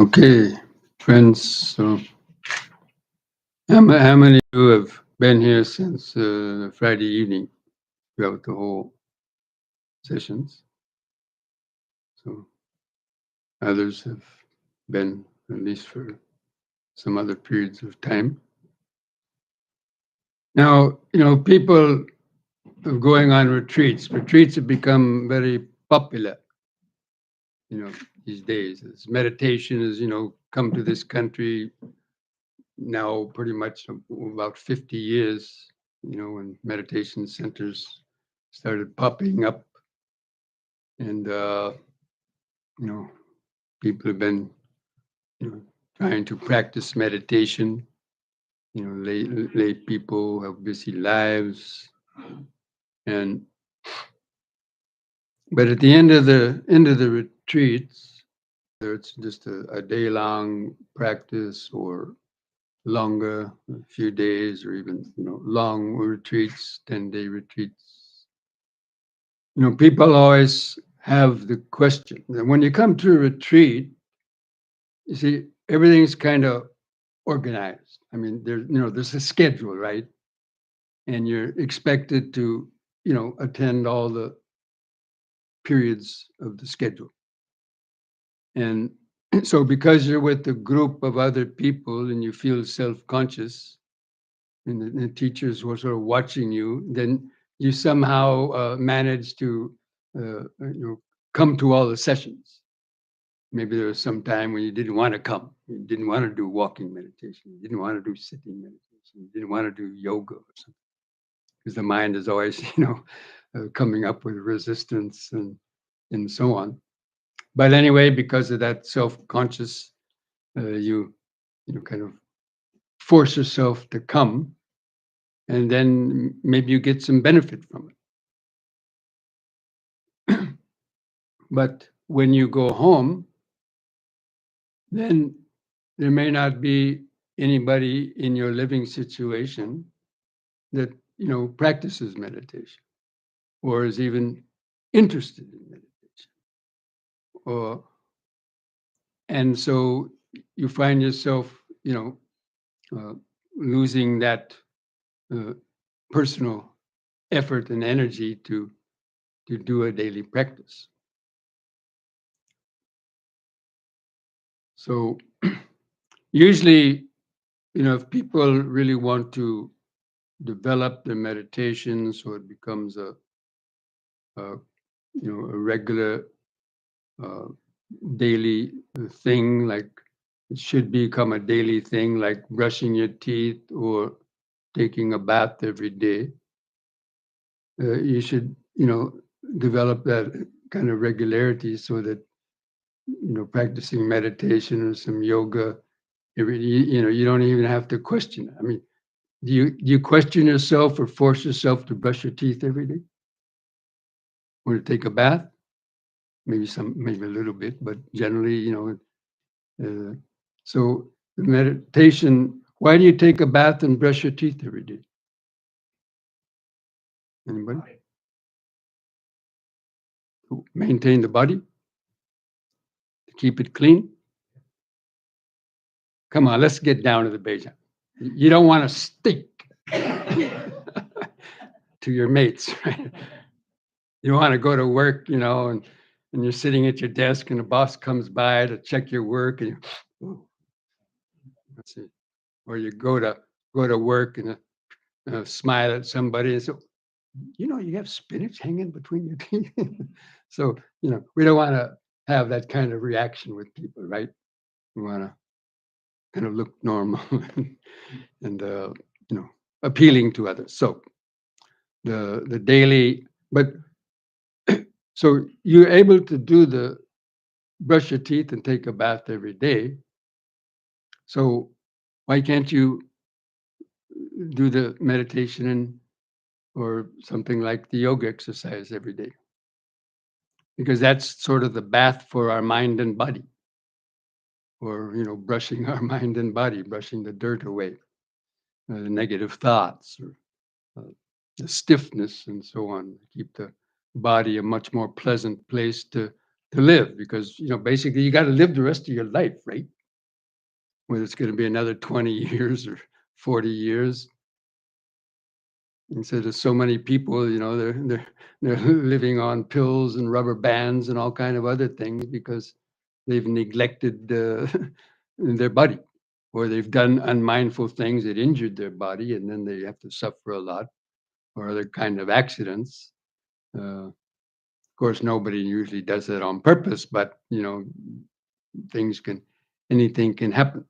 Okay, friends. So, how many of you have been here since Friday evening throughout the whole sessions? So, others have been at least for some other periods of time. Now, people are going on retreats. Retreats have become very popular, these days. As meditation has, come to this country now pretty much about 50 years, when meditation centers started popping up. And, people have been, you know, trying to practice meditation. Lay people have busy lives. And, but at the end of the retreats, whether it's just a day-long practice or longer, a few days, or even long retreats, 10-day retreats. People always have the question. And when you come to a retreat, you see everything's kind of organized. I mean, there's a schedule, right? And you're expected to, attend all the periods of the schedule. And so because you're with a group of other people and you feel self-conscious, and the teachers were sort of watching you, then you somehow manage to come to all the sessions. Maybe there was some time when you didn't want to come. You didn't want to do walking meditation. You didn't want to do sitting meditation. You didn't want to do yoga or something, because the mind is always, coming up with resistance and so on. But anyway, because of that self-conscious, you kind of force yourself to come, and then maybe you get some benefit from it. But when you go home, then there may not be anybody in your living situation that practices meditation or is even interested in meditation. Or and so you find yourself, uh, losing that uh, personal effort and energy to do a daily practice. So usually, if people really want to develop their meditation so it becomes a a regular uh, daily thing, like it should become a daily thing, like brushing your teeth or taking a bath every day. You should, develop that kind of regularity so that, practicing meditation or some yoga, you don't even have to question it. I mean, do you question yourself or force yourself to brush your teeth every day or to take a bath? Maybe a little bit, but generally, uh, so the meditation. Why do you take a bath and brush your teeth every day? Anybody? To maintain the body, to keep it clean. Come on, let's get down to the basics. You don't want to stink to your mates, right? You want to go to work, and you're sitting at your desk, and the boss comes by to check your work, and you, let's see, or you go to work and smile at somebody and say, you have spinach hanging between your teeth. So we don't want to have that kind of reaction with people, right? We want to kind of look normal and appealing to others. So the daily, but so you're able to do the brush your teeth and take a bath every day. So why can't you do the meditation or something like the yoga exercise every day? Because that's sort of the bath for our mind and body, or brushing our mind and body, brushing the dirt away, the negative thoughts, or the stiffness and so on. Keep the body a much more pleasant place to to live, because basically you got to live the rest of your life, right? Whether it's going to be another 20 years or 40 years. And so there's so many people, they're living on pills and rubber bands and all kind of other things because they've neglected their body, or they've done unmindful things that injured their body, and then they have to suffer a lot, or other kind of accidents. Of course, nobody usually does it on purpose, but anything can happen.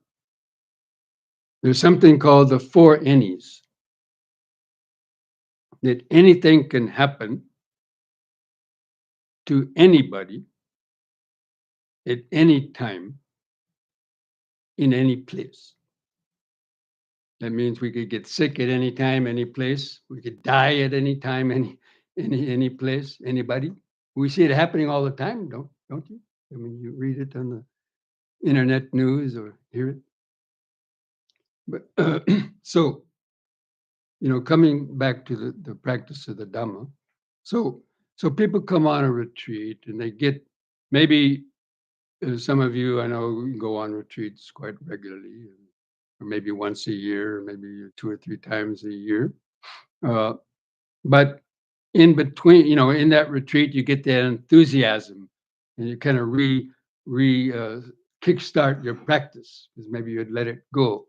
There's something called the four any's. That anything can happen to anybody at any time in any place. That means we could get sick at any time, any place. We could die at any time, any place, anybody. We see it happening all the time, don't you? I mean, you read it on the internet news or hear it. But so, coming back to the practice of the Dhamma. So people come on a retreat and they get, maybe some of you I know go on retreats quite regularly, or maybe once a year, maybe 2 or 3 times a year. But in between, in that retreat, you get that enthusiasm, and you kind of kickstart your practice, because maybe you'd let it go.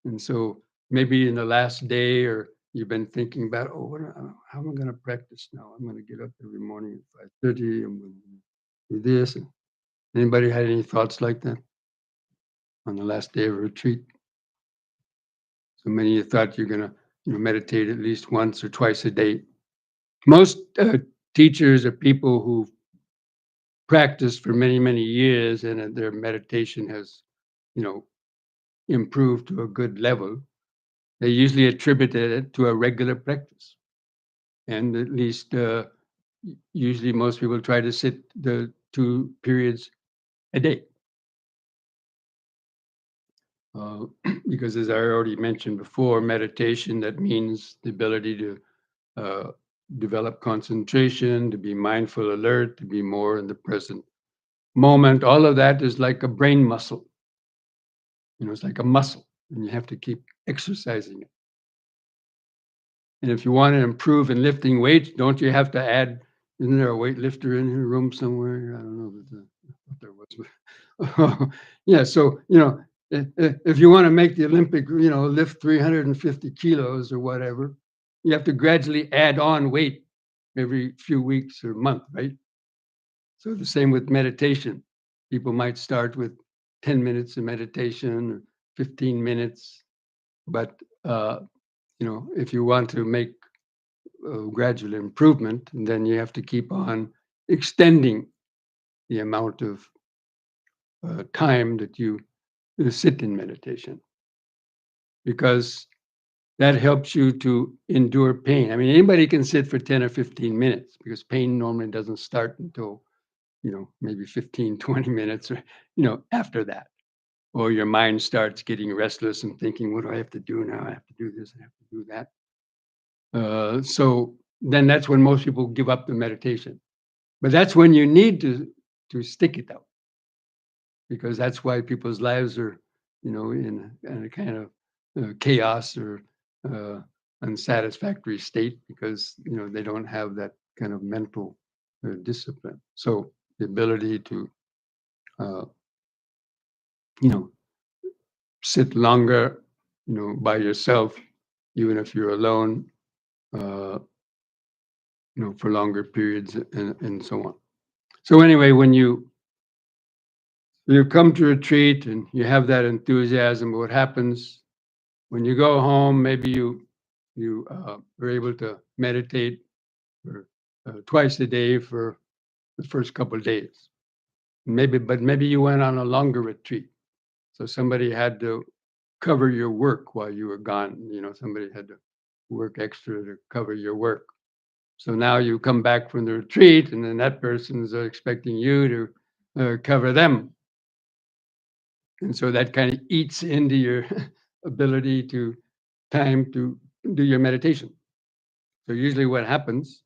And so maybe in the last day, or you've been thinking about, how am I going to practice now? I'm going to get up every morning at 5:30. I'm going to do this. And anybody had any thoughts like that on the last day of a retreat? So many of you thought you're going to meditate at least once or twice a day. Most teachers are people who practiced for many, many years, and their meditation has, improved to a good level. They usually attributed it to a regular practice. And at least usually most people try to sit the 2 periods a day. Because as I already mentioned before, meditation, that means the ability to develop concentration, to be mindful, alert, to be more in the present moment. All of that is like a brain muscle. It's like a muscle, and you have to keep exercising it. And if you want to improve in lifting weights, don't you have to add? Isn't there a weightlifter in your room somewhere? I don't know what there was. Yeah, so if you want to make the Olympic, lift 350 kilos or whatever, you have to gradually add on weight every few weeks or month, right? So the same with meditation. People might start with 10 minutes of meditation or 15 minutes, but if you want to make gradual improvement, then you have to keep on extending the amount of time that you sit in meditation, because that helps you to endure pain. I mean, anybody can sit for 10 or 15 minutes, because pain normally doesn't start until, maybe 15, 20 minutes or, after that. Or your mind starts getting restless and thinking, what do I have to do now? I have to do this, I have to do that. So then that's when most people give up the meditation. But that's when you need to stick it out, because that's why people's lives are, in a kind of chaos or unsatisfactory state, because they don't have that kind of mental discipline. So the ability to sit longer, by yourself, even if you're alone, for longer periods, and so on. So anyway, when you come to retreat and you have that enthusiasm, what happens when you go home? Maybe you are able to meditate for, twice a day for the first couple of days. Maybe you went on a longer retreat, so somebody had to cover your work while you were gone. Somebody had to work extra to cover your work. So now you come back from the retreat, and then that person's expecting you to cover them. And so that kind of eats into your ability to time to do your meditation. So usually what happens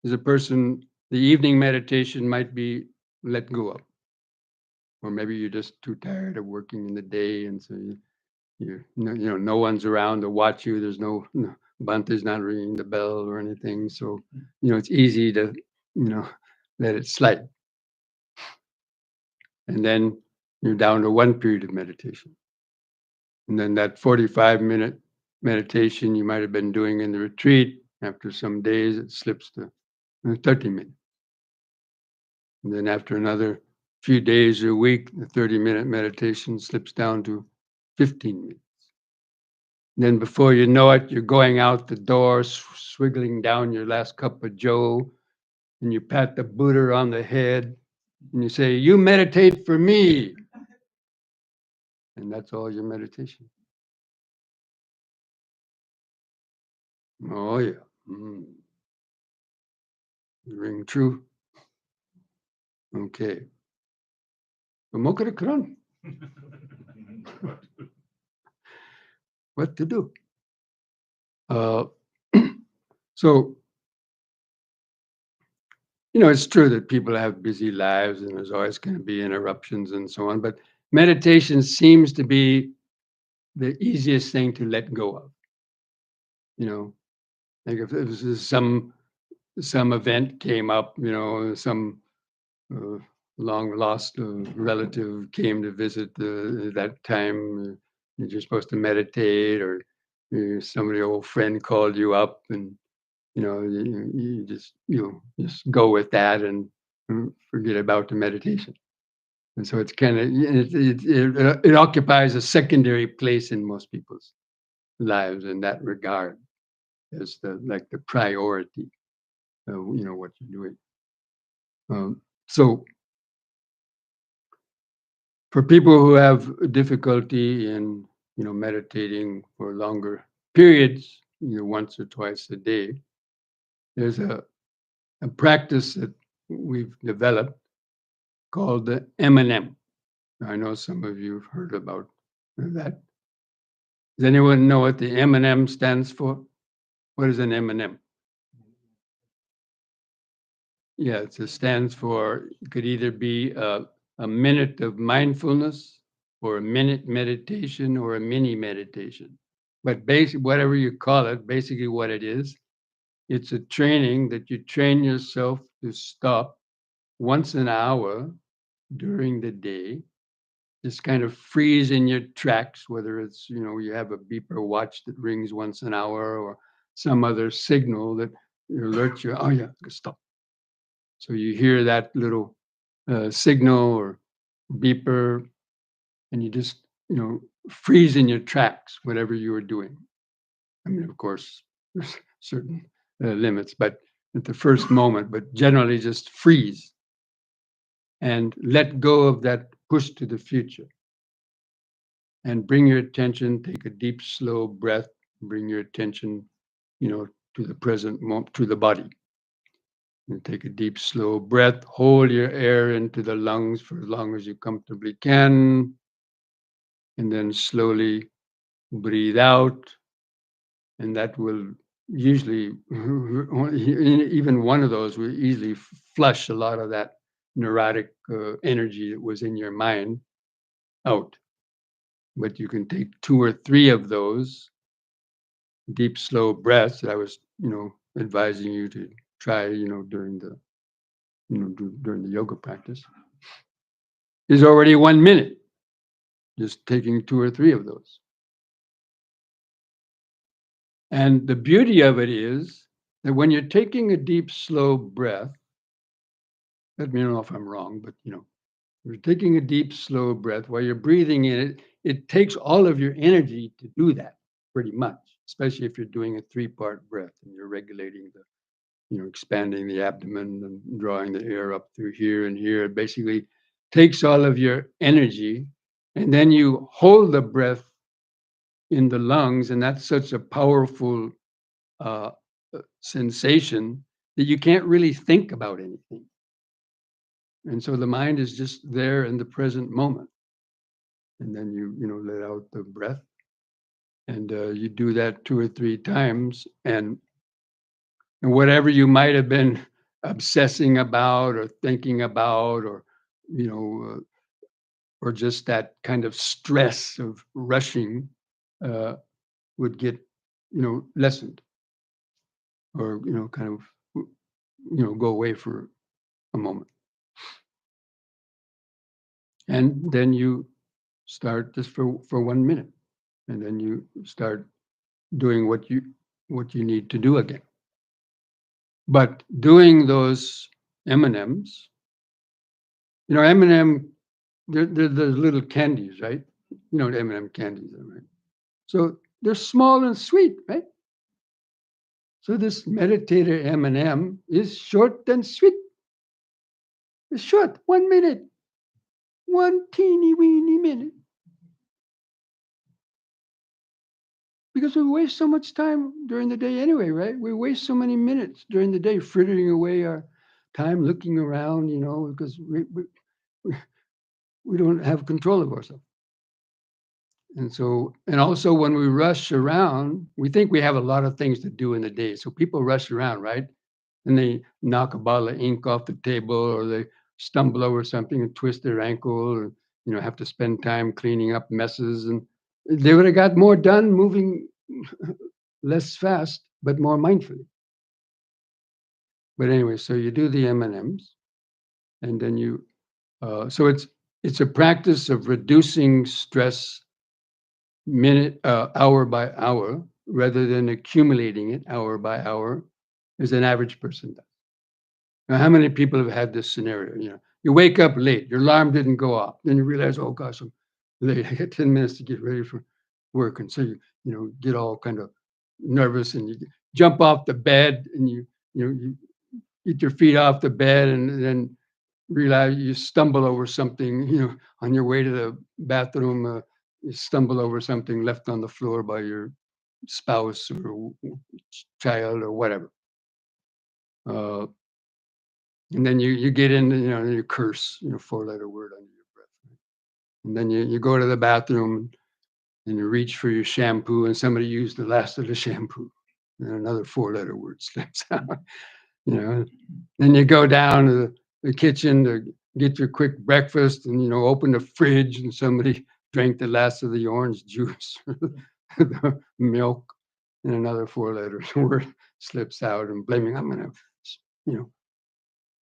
is a person The evening meditation might be let go of, or maybe you're just too tired of working in the day, and so no one's around to watch you. There's no Bhante's not ringing the bell or anything, so it's easy to let it slide, and then you're down to one period of meditation, and then that 45-minute meditation you might have been doing in the retreat. After some days, it slips to 30 minutes. And then after another few days or a week, the 30-minute meditation slips down to 15 minutes. And then before you know it, you're going out the door, swiggling down your last cup of joe, and you pat the Buddha on the head, and you say, "You meditate for me." And that's all your meditation. Oh, yeah. Ring true. Okay. What to do? So, it's true that people have busy lives and there's always going to be interruptions and so on, but meditation seems to be the easiest thing to let go of. Like if some event came up, some long lost relative came to visit that time you're supposed to meditate, or somebody old friend called you up, and you just go with that and forget about the meditation. And so it's kind of it occupies a secondary place in most people's lives in that regard, as the priority of what you're doing. So for people who have difficulty in meditating for longer periods, once or twice a day, there's a practice that we've developed called the M&M. I know some of you have heard about that. Does anyone know what the M&M stands for? What is an M&M? Yeah, it stands for, it could either be a minute of mindfulness, or a minute meditation, or a mini meditation. But basically, whatever you call it, basically what it is, it's a training that you train yourself to stop once an hour during the day, just kind of freeze in your tracks, whether it's, you have a beeper watch that rings once an hour, or some other signal that alerts you, oh yeah, stop. So you hear that little signal or beeper, and you just, freeze in your tracks, whatever you are doing. I mean, of course, there's certain limits, but at the first moment, but generally just freeze and let go of that push to the future. And bring your attention, take a deep, slow breath, bring your attention, to the present moment, to the body. And take a deep, slow breath, hold your air into the lungs for as long as you comfortably can, and then slowly breathe out. And that will usually, even one of those will easily flush a lot of that neurotic energy that was in your mind out. But you can take 2 or 3 of those deep, slow breaths that I was, advising you to try, during the, during the yoga practice, is already 1 minute. Just taking 2 or 3 of those. And the beauty of it is that when you're taking a deep, slow breath, let me know if I'm wrong, but you're taking a deep, slow breath while you're breathing in it, it takes all of your energy to do that, pretty much, especially if you're doing a 3-part breath and you're regulating the, expanding the abdomen and drawing the air up through here and here. It basically takes all of your energy, and then you hold the breath in the lungs, and that's such a powerful sensation that you can't really think about anything. And so the mind is just there in the present moment. And then you let out the breath, and you do that 2 or 3 times, and whatever you might have been obsessing about or thinking about, or you know, or just that kind of stress of rushing uh, would get lessened, or kind of go away for a moment, and then you start just for 1 minute, and then you start doing what you need to do again. But doing those M&Ms, M&M, they're the little candies, right? You know what M&M candies are, right? So they're small and sweet, right? So this meditator M&M is short and sweet. It's short, 1 minute, one teeny weeny minute. Because we waste so much time during the day anyway, right? We waste so many minutes during the day frittering away our time looking around, because we don't have control of ourselves. And so, and also when we rush around, we think we have a lot of things to do in the day. So people rush around, right? And they knock a bottle of ink off the table, or they stumble over something and twist their ankle, or, have to spend time cleaning up messes. And they would have got more done moving less fast, but more mindfully. But anyway, so you do the M&Ms, and then so it's a practice of reducing stress hour by hour, rather than accumulating it hour by hour, as an average person does. Now, how many people have had this scenario? You wake up late, your alarm didn't go off, then you realize, oh gosh, I'm late. I got 10 minutes to get ready for work, and so you get all kind of nervous, and you jump off the bed, and you get your feet off the bed, and then realize you stumble over something, on your way to the bathroom. You stumble over something left on the floor by your spouse or child or whatever. Uh, and then you get in, you curse, 4-letter word under your breath. Right? And then you go to the bathroom, and you reach for your shampoo, and somebody used the last of the shampoo. And another 4-letter word slips out. Then you go down to the kitchen to get your quick breakfast, and open the fridge, and somebody drank the last of the orange juice, the milk, and another 4-letter word slips out, and blaming, I'm gonna, you know,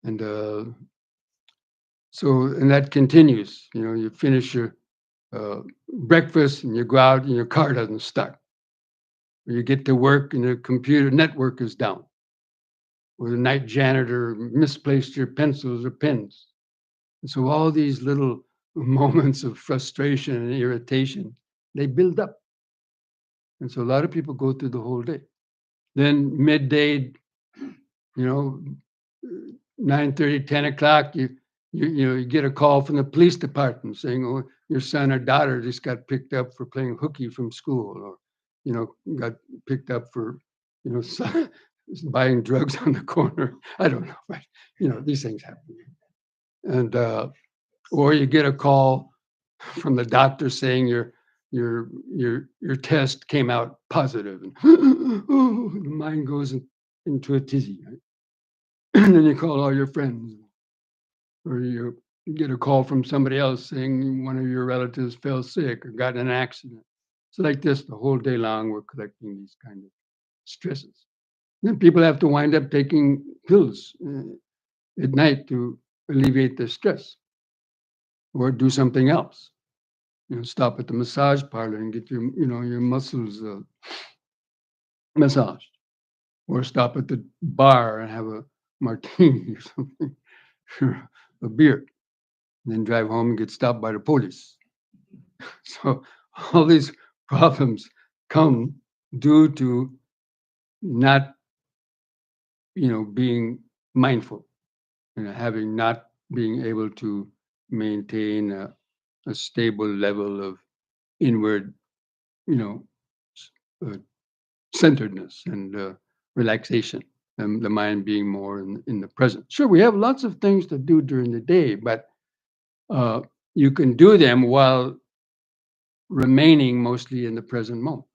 and and that continues. You finish your breakfast, and you go out, and your car doesn't start. Or you get to work, and the computer network is down. Or the night janitor misplaced your pencils or pens. And so all these little moments of frustration and irritation, they build up. And so a lot of people go through the whole day. Then midday, you know, 9:30, 10 o'clock, you get a call from the police department saying, oh, your son or daughter just got picked up for playing hooky from school, or, got picked up for, buying drugs on the corner. I don't know, right? These things happen. And or you get a call from the doctor saying your test came out positive, and the mind goes into a tizzy, right? And then you call all your friends, or you get a call from somebody else saying one of your relatives fell sick or got in an accident. So like this, the whole day long, we're collecting these kind of stresses. Then people have to wind up taking pills at night to alleviate the stress, or do something else. Stop at the massage parlor and get your muscles massaged, or stop at the bar and have a martini or something, or a beer, and then drive home and get stopped by the police. So all these problems come due to not, being mindful, having not being able to maintain a stable level of inward, you know, uh, centeredness and relaxation, and the mind being more in the present. Sure, we have lots of things to do during the day, but uh, you can do them while remaining mostly in the present moment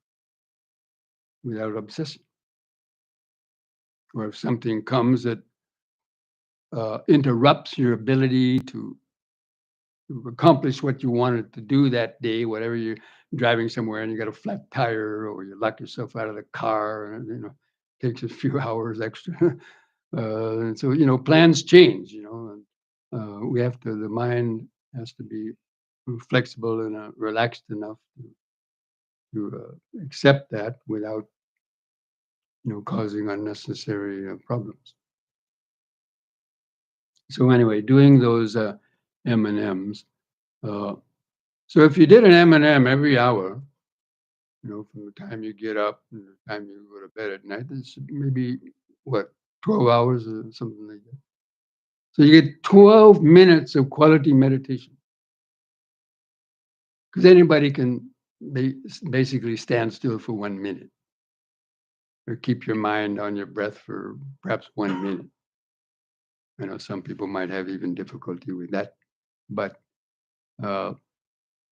without obsessing. Or if something comes that interrupts your ability to accomplish what you wanted to do that day, whatever you're driving somewhere and you got a flat tire or you lock yourself out of the car and, takes a few hours extra. And so, plans change, and we have to, the mind has to be flexible and relaxed enough to accept that without, causing unnecessary problems. So anyway, doing those M&Ms. So if you did an M&M every hour, from the time you get up and the time you go to bed at night, it's maybe, 12 hours or something like that. So you get 12 minutes of quality meditation. Because anybody can basically stand still for 1 minute or keep your mind on your breath for perhaps 1 minute. I know some people might have even difficulty with that. But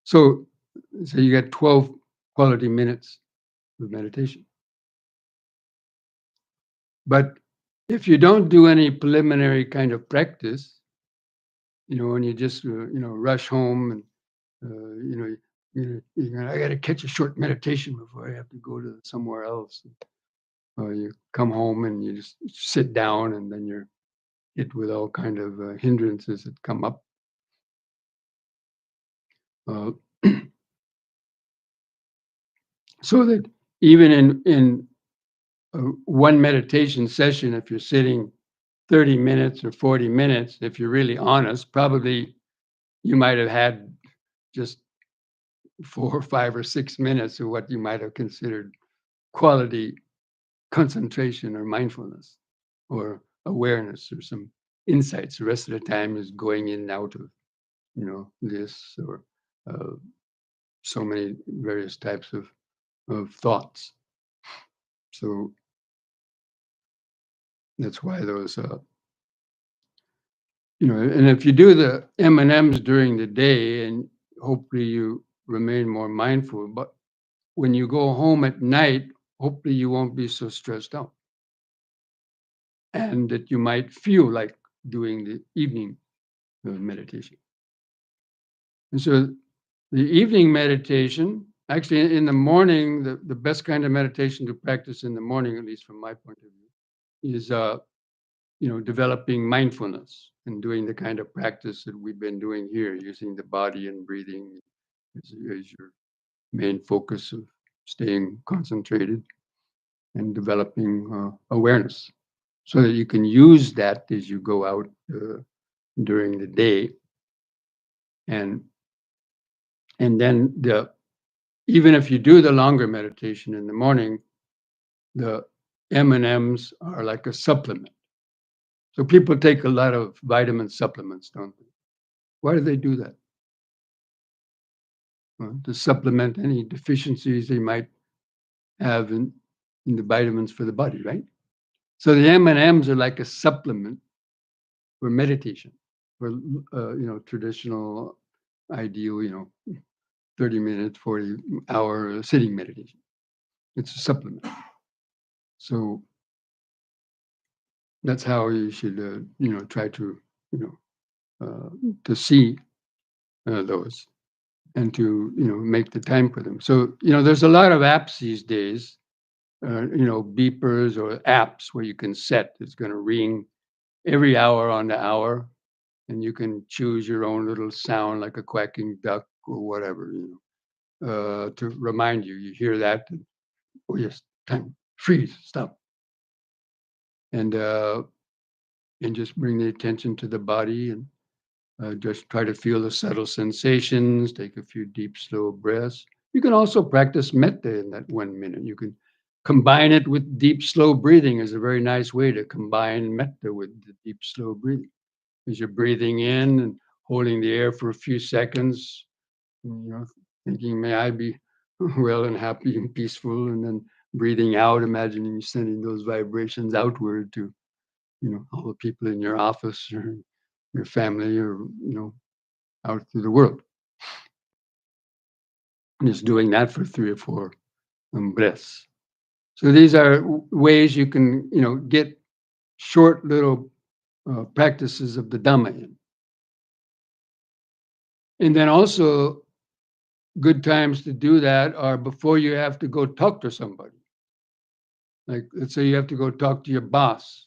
so you get 12 quality minutes of meditation. But if you don't do any preliminary kind of practice, and you just rush home and I got to catch a short meditation before I have to go to somewhere else. Or you come home and you just sit down and then you're hit with all kind of hindrances that come up. So that even in one meditation session, if you're sitting 30 minutes or 40 minutes, if you're really honest, probably you might have had just 4 or 5 or 6 minutes of what you might have considered quality concentration or mindfulness or awareness or some insights. The rest of the time is going in and out of, this or so many various types of thoughts. So that's why those, and if you do the M&Ms during the day and hopefully you remain more mindful, but when you go home at night, hopefully you won't be so stressed out. And that you might feel like doing the evening meditation. And so the evening meditation, actually in the morning, the best kind of meditation to practice in the morning, at least from my point of view, is developing mindfulness and doing the kind of practice that we've been doing here, using the body and breathing as your main focus of staying concentrated and developing awareness, so that you can use that as you go out during the day, and then even if you do the longer meditation in the morning, the M&Ms are like a supplement. So people take a lot of vitamin supplements, don't they? Why do they do that? Well, to supplement any deficiencies they might have in the vitamins for the body, right? So the M&Ms are like a supplement for meditation, for traditional ideal, 30-minute, 40-hour sitting meditation. It's a supplement. So that's how you should, try to, to see those and to, make the time for them. So, there's a lot of apps these days, beepers or apps where you can set, it's going to ring every hour on the hour, and you can choose your own little sound like a quacking duck or whatever, to remind you. You hear that, oh yes, time, freeze, stop. And just bring the attention to the body and just try to feel the subtle sensations, take a few deep, slow breaths. You can also practice metta in that 1 minute. You can combine it with deep, slow breathing is a very nice way to combine metta with the deep, slow breathing. As you're breathing in and holding the air for a few seconds, thinking, may I be well and happy and peaceful, and then breathing out, imagining you sending those vibrations outward to, all the people in your office or your family or, out through the world. And just doing that for 3 or 4 breaths. So these are ways you can, get short little practices of the Dhamma in. And then also, good times to do that are before you have to go talk to somebody. Like, let's say you have to go talk to your boss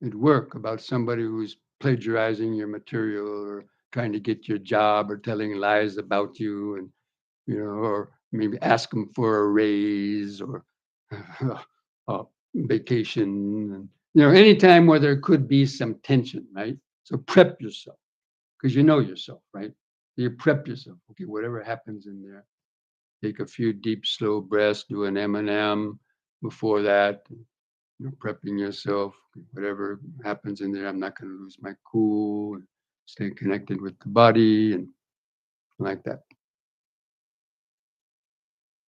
at work about somebody who's plagiarizing your material or trying to get your job or telling lies about you, and or maybe ask them for a raise or a vacation, and any time where there could be some tension, right? So prep yourself because you know yourself, right? You prep yourself. Okay, whatever happens in there, take a few deep, slow breaths, do an M&M before that. Prepping yourself, whatever happens in there, I'm not going to lose my cool, and stay connected with the body and like that.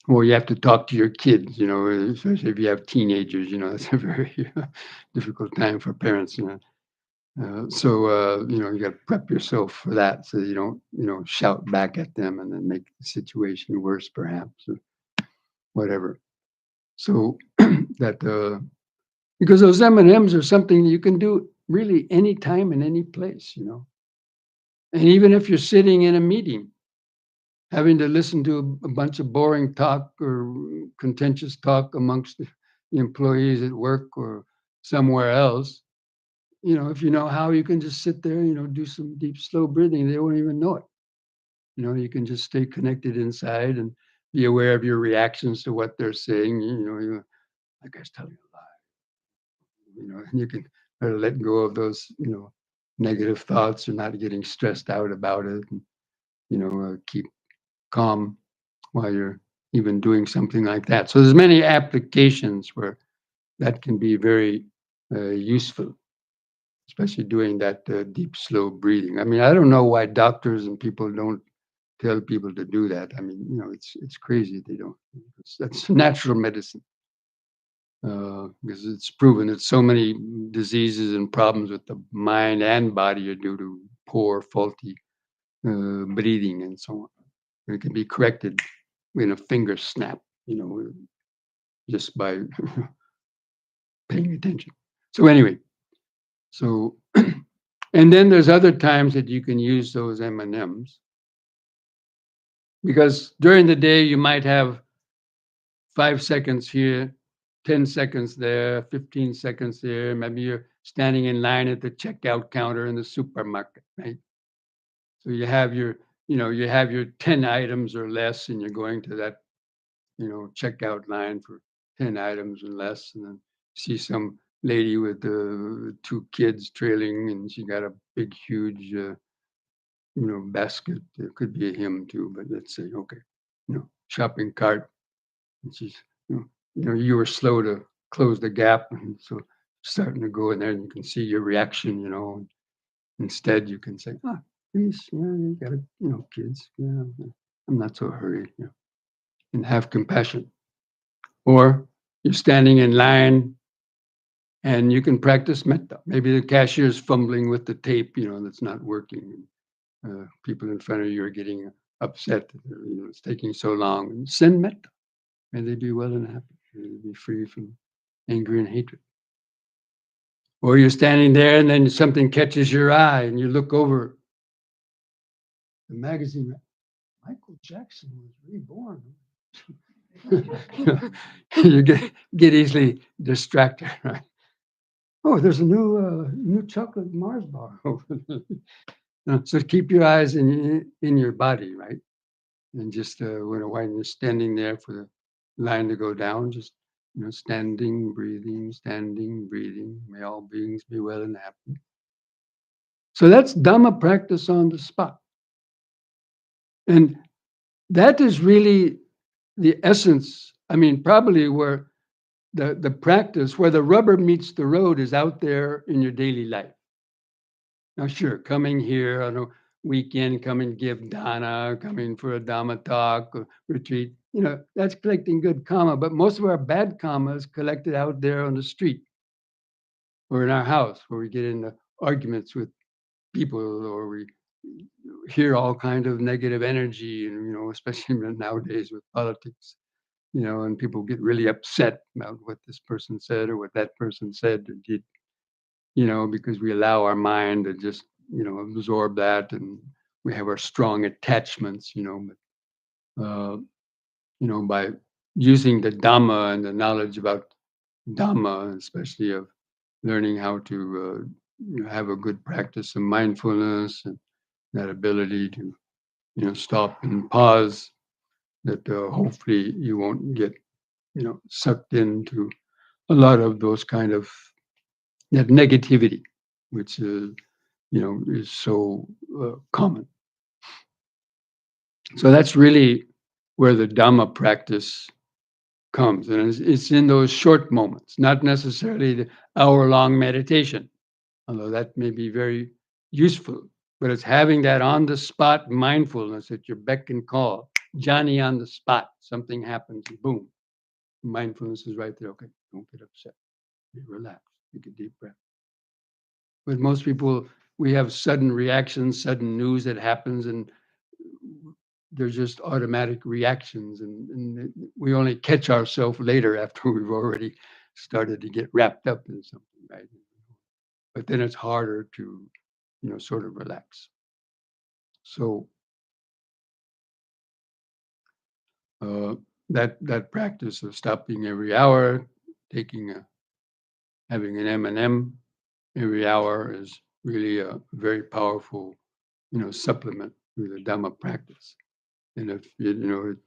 Or you have to talk to your kids, especially if you have teenagers, that's a very difficult time for parents. So you got to prep yourself for that so you don't, shout back at them and then make the situation worse, perhaps, or whatever. So that because those M&Ms are something you can do really any time and any place, And even if you're sitting in a meeting, having to listen to a bunch of boring talk or contentious talk amongst the employees at work or somewhere else, if you know how, you can just sit there, do some deep, slow breathing. They won't even know it. You can just stay connected inside and be aware of your reactions to what they're saying. That guy's telling a lie. And you can try to let go of those, negative thoughts or not getting stressed out about it. And, keep calm while you're even doing something like that. So there's many applications where that can be very useful, especially doing that deep, slow breathing. I mean, I don't know why doctors and people don't tell people to do that. I mean, it's crazy they don't. That's natural medicine. Because it's proven that so many diseases and problems with the mind and body are due to poor, faulty breathing and so on. It can be corrected in a finger snap, just by paying attention. So anyway, so and then there's other times that you can use those M&Ms because during the day you might have 5 seconds here, 10 seconds there, 15 seconds there. Maybe you're standing in line at the checkout counter in the supermarket, right? So you have your 10 items or less, and you're going to that, checkout line for 10 items or less, and then see some lady with two kids trailing, and she got a big, huge, basket. It could be a him too, but let's say, okay, shopping cart. And she's, you were slow to close the gap, and so starting to go in there, and you can see your reaction. Instead, you can say, please, you got to, kids, I'm not so hurried, and have compassion. Or you're standing in line, and you can practice metta. Maybe the cashier's fumbling with the tape, that's not working. People in front of you are getting upset. It's taking so long. And send metta. May they be well and happy. May they be free from anger and hatred. Or you're standing there and then something catches your eye and you look over the magazine. Michael Jackson was reborn. You get easily distracted, right? Oh, there's a new chocolate Mars bar over there. So keep your eyes in your body, right? And just when you're standing there for the line to go down, just standing, breathing, standing, breathing. May all beings be well and happy. So that's Dhamma practice on the spot. And that is really the essence. I mean, probably where the practice, where the rubber meets the road, is out there in your daily life. Now, sure, coming here on a weekend, coming give dana, coming for a Dhamma talk or retreat, that's collecting good karma. But most of our bad karma is collected out there on the street or in our house, where we get into arguments with people, or we hear all kind of negative energy, and especially nowadays with politics, and people get really upset about what this person said or what that person said or did. because we allow our mind to just, absorb that, and we have our strong attachments, but, by using the Dhamma and the knowledge about Dhamma, especially of learning how to have a good practice of mindfulness and that ability to, stop and pause, that hopefully you won't get, sucked into a lot of those kind of that negativity, which is so common. So that's really where the Dhamma practice comes, and it's in those short moments, not necessarily the hour-long meditation, although that may be very useful. But it's having that on-the-spot mindfulness at your beck and call, Johnny on the spot. Something happens, and boom, mindfulness is right there. Okay, don't get upset. You relax. Take a deep breath. But most people, we have sudden reactions, sudden news that happens, and they're just automatic reactions, and we only catch ourselves later after we've already started to get wrapped up in something, right? But then it's harder to, sort of relax. So that practice of stopping every hour, having an M&M every hour is really a very powerful, supplement to the Dhamma practice. And if it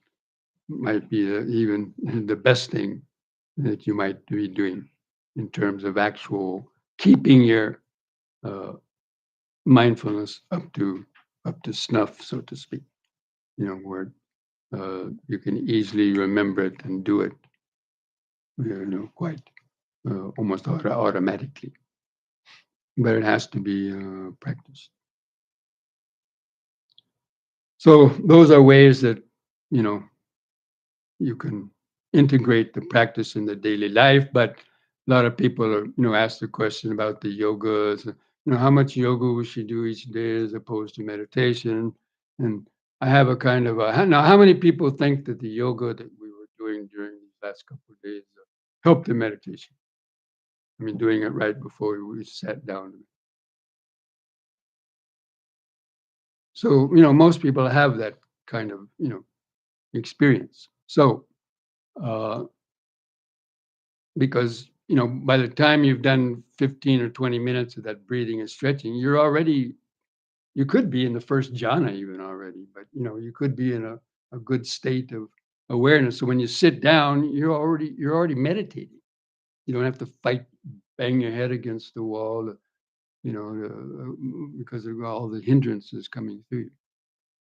might be even the best thing that you might be doing in terms of actual keeping your mindfulness up to snuff, so to speak. Where you can easily remember it and do it, quite almost automatically. But it has to be practiced. So those are ways that you can integrate the practice in the daily life. But a lot of people are, ask the question about the yogas, how much yoga we should do each day as opposed to meditation. And I have a kind of now, how many people think that the yoga that we were doing during these last couple of days helped the meditation? I mean, doing it right before we sat down. So, most people have that kind of, experience. So, because, by the time you've done 15 or 20 minutes of that breathing and stretching, you could be in the first jhana even already, but, you could be in a good state of awareness. So when you sit down, you're already meditating. You don't have to bang your head against the wall, because of all the hindrances coming through you.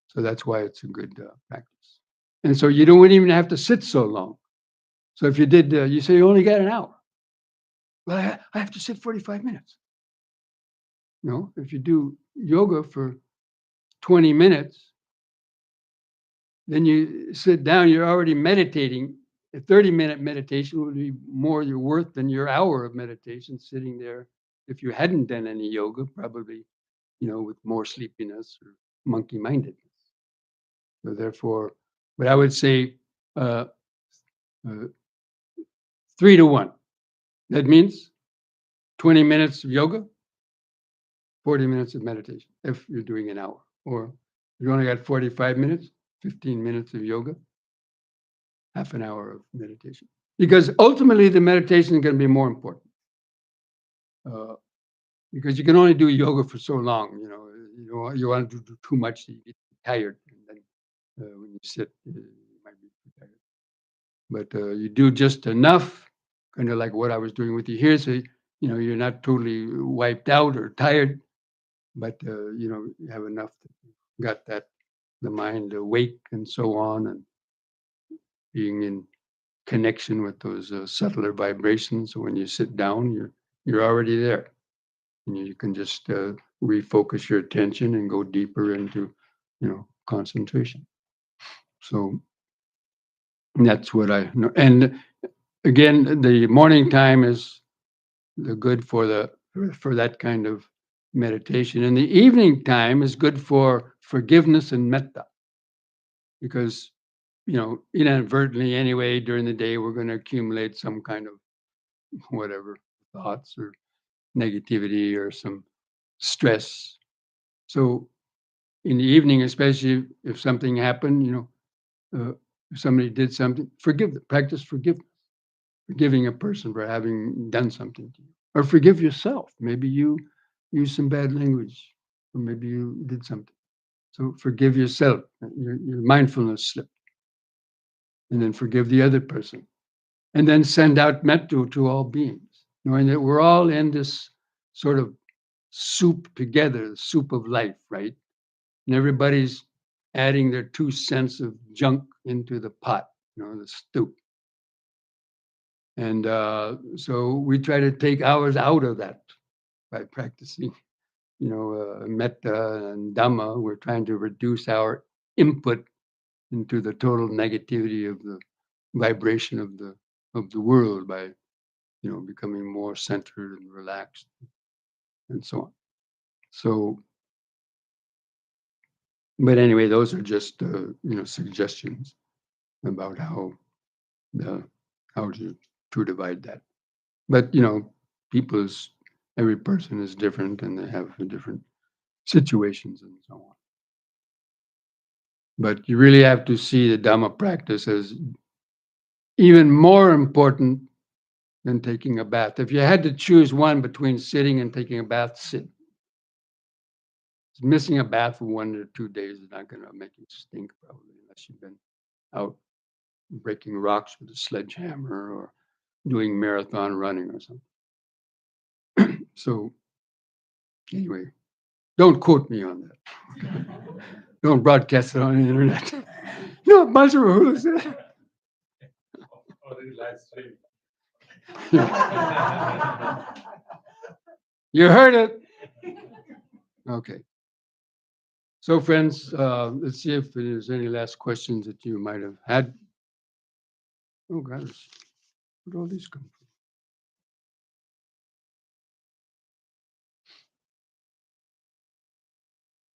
So that's why it's a good practice. And so you don't even have to sit so long. So if you did, you say you only got an hour. Well, I have to sit 45 minutes. No, if you do yoga for 20 minutes, then you sit down, you're already meditating. A 30-minute meditation would be more your worth than your hour of meditation sitting there. If you hadn't done any yoga, probably, with more sleepiness or monkey-mindedness. So therefore, but I would say uh, 3-to-1. That means 20 minutes of yoga, 40 minutes of meditation, if you're doing an hour. Or you only got 45 minutes, 15 minutes of yoga, half an hour of meditation. Because ultimately, the meditation is going to be more important. Because you can only do yoga for so long. You want to do too much, you get tired. And then when you sit, you might be too tired. But you do just enough, kind of like what I was doing with you here. So, you're not totally wiped out or tired, but, you have enough that you got the mind awake and so on, and being in connection with those subtler vibrations. So when you sit down, you're already there, and you can just refocus your attention and go deeper into, concentration. So that's what I know. And again, the morning time is the good for that kind of meditation, and the evening time is good for forgiveness and metta, because inadvertently anyway during the day we're going to accumulate some kind of whatever thoughts or negativity or some stress. So in the evening, especially if something happened, if somebody did something, practice forgiveness, forgiving a person for having done something to you, or forgive yourself. Maybe you used some bad language, or maybe you did something. So forgive yourself, your mindfulness slip, and then forgive the other person, and then send out metta to all beings, knowing that we're all in this sort of soup together, the soup of life, right? And everybody's adding their 2 cents of junk into the pot, the stew. And so we try to take ours out of that by practicing, metta and Dhamma. We're trying to reduce our input into the total negativity of the vibration of the world by, becoming more centered and relaxed and so on. So, but anyway, those are just suggestions about how to divide that. But every person is different and they have different situations and so on. But you really have to see the Dhamma practice as even more important than taking a bath. If you had to choose one between sitting and taking a bath, sit. Missing a bath for 1 or 2 days is not going to make you stink, probably, unless you've been out breaking rocks with a sledgehammer or doing marathon running or something. So anyway, don't quote me on that. Don't broadcast it on the internet. No, Bhante Rahula said. You heard it. Okay. So, friends, let's see if there's any last questions that you might have had. Oh, gosh, where'd all these come from?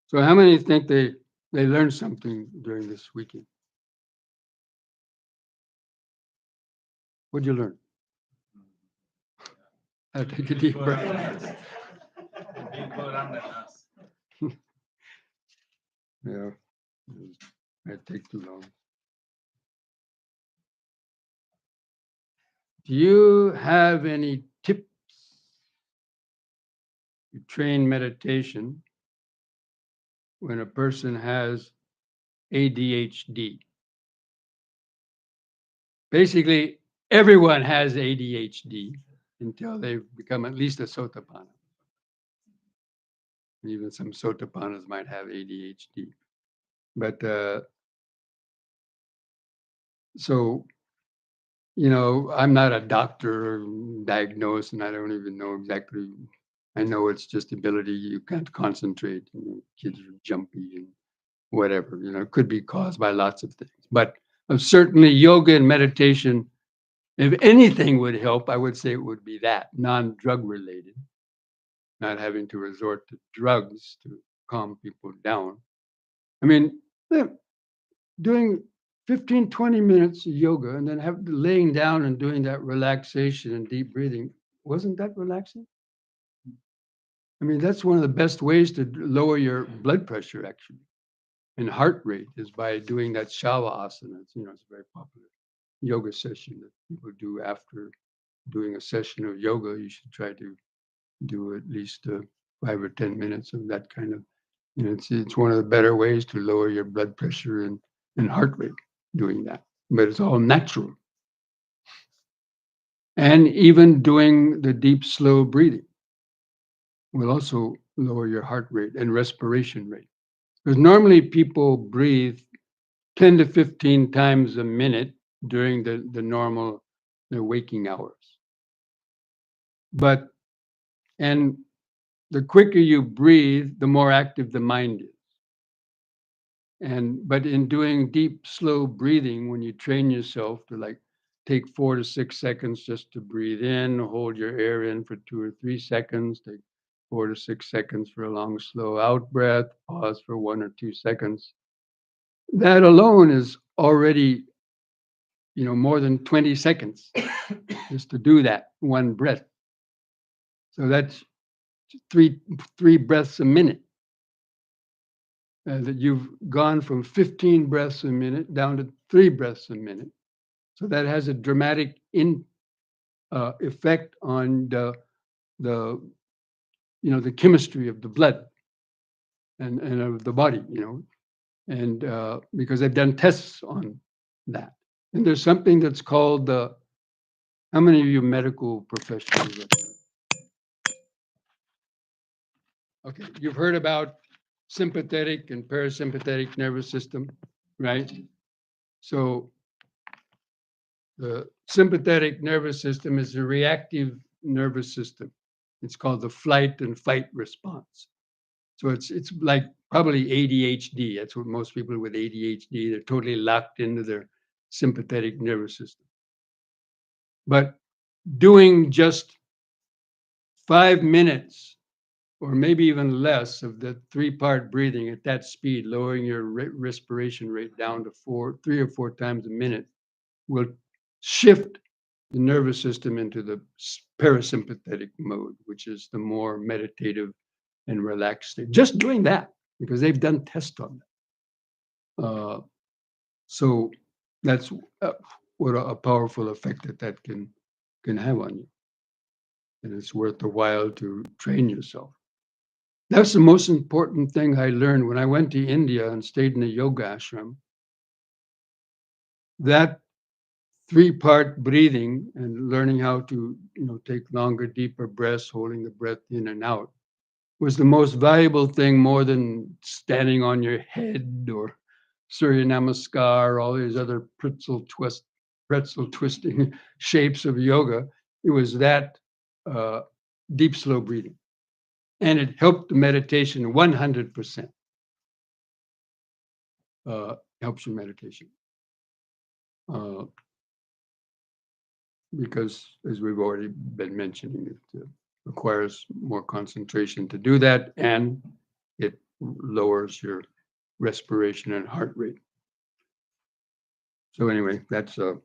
So, how many think they learned something during this weekend? What'd you learn? How to take a deep breath. Yeah, might take too long. Do you have any tips to train meditation when a person has ADHD? Basically, everyone has ADHD until they've become at least a Sotapanna. Even some Sotapannas might have ADHD. But so, I'm not a doctor or diagnosed, and I don't even know exactly. I know it's just ability. You can't concentrate. Kids are jumpy and whatever. It could be caused by lots of things. But certainly yoga and meditation, if anything would help, I would say it would be that, non-drug related, not having to resort to drugs to calm people down. I mean, doing 15, 20 minutes of yoga and then laying down and doing that relaxation and deep breathing, wasn't that relaxing? I mean, that's one of the best ways to lower your blood pressure, actually, and heart rate is by doing that shavasana. It's a very popular yoga session that people do after doing a session of yoga. You should try to do at least 5 or 10 minutes of that kind of. It's one of the better ways to lower your blood pressure and heart rate doing that. But it's all natural. And even doing the deep, slow breathing will also lower your heart rate and respiration rate. Because normally people breathe 10 to 15 times a minute during the normal waking hours. And the quicker you breathe, the more active the mind is. But in doing deep, slow breathing, when you train yourself to take 4 to 6 seconds just to breathe in, hold your air in for 2 or 3 seconds, take 4 to 6 seconds for a long, slow out breath, pause for 1 or 2 seconds. That alone is already, more than 20 seconds just to do that one breath. So that's three breaths a minute. That you've gone from 15 breaths a minute down to 3 breaths a minute. So that has a dramatic effect on the the chemistry of the blood and of the body, and because they've done tests on that. And there's something that's called how many of you medical professionals? Okay, you've heard about sympathetic and parasympathetic nervous system, right? So the sympathetic nervous system is a reactive nervous system. It's called the flight and fight response. So it's like probably ADHD. That's what most people with ADHD, they're totally locked into their sympathetic nervous system. But doing just 5 minutes or maybe even less of the 3-part breathing at that speed, lowering your respiration rate down to 3 or 4 times a minute, will shift the nervous system into the parasympathetic mode, which is the more meditative and relaxed state. Just doing that, because they've done tests on that. So that's what a powerful effect that can have on you. And it's worth the while to train yourself. That's the most important thing I learned when I went to India and stayed in a yoga ashram. That 3-part breathing and learning how to take longer, deeper breaths, holding the breath in and out, was the most valuable thing, more than standing on your head or Surya Namaskar, all these other pretzel twisting shapes of yoga. It was that deep, slow breathing. And it helped the meditation 100%. Helps your meditation. Because, as we've already been mentioning, it requires more concentration to do that, and it lowers your respiration and heart rate. So anyway, that's about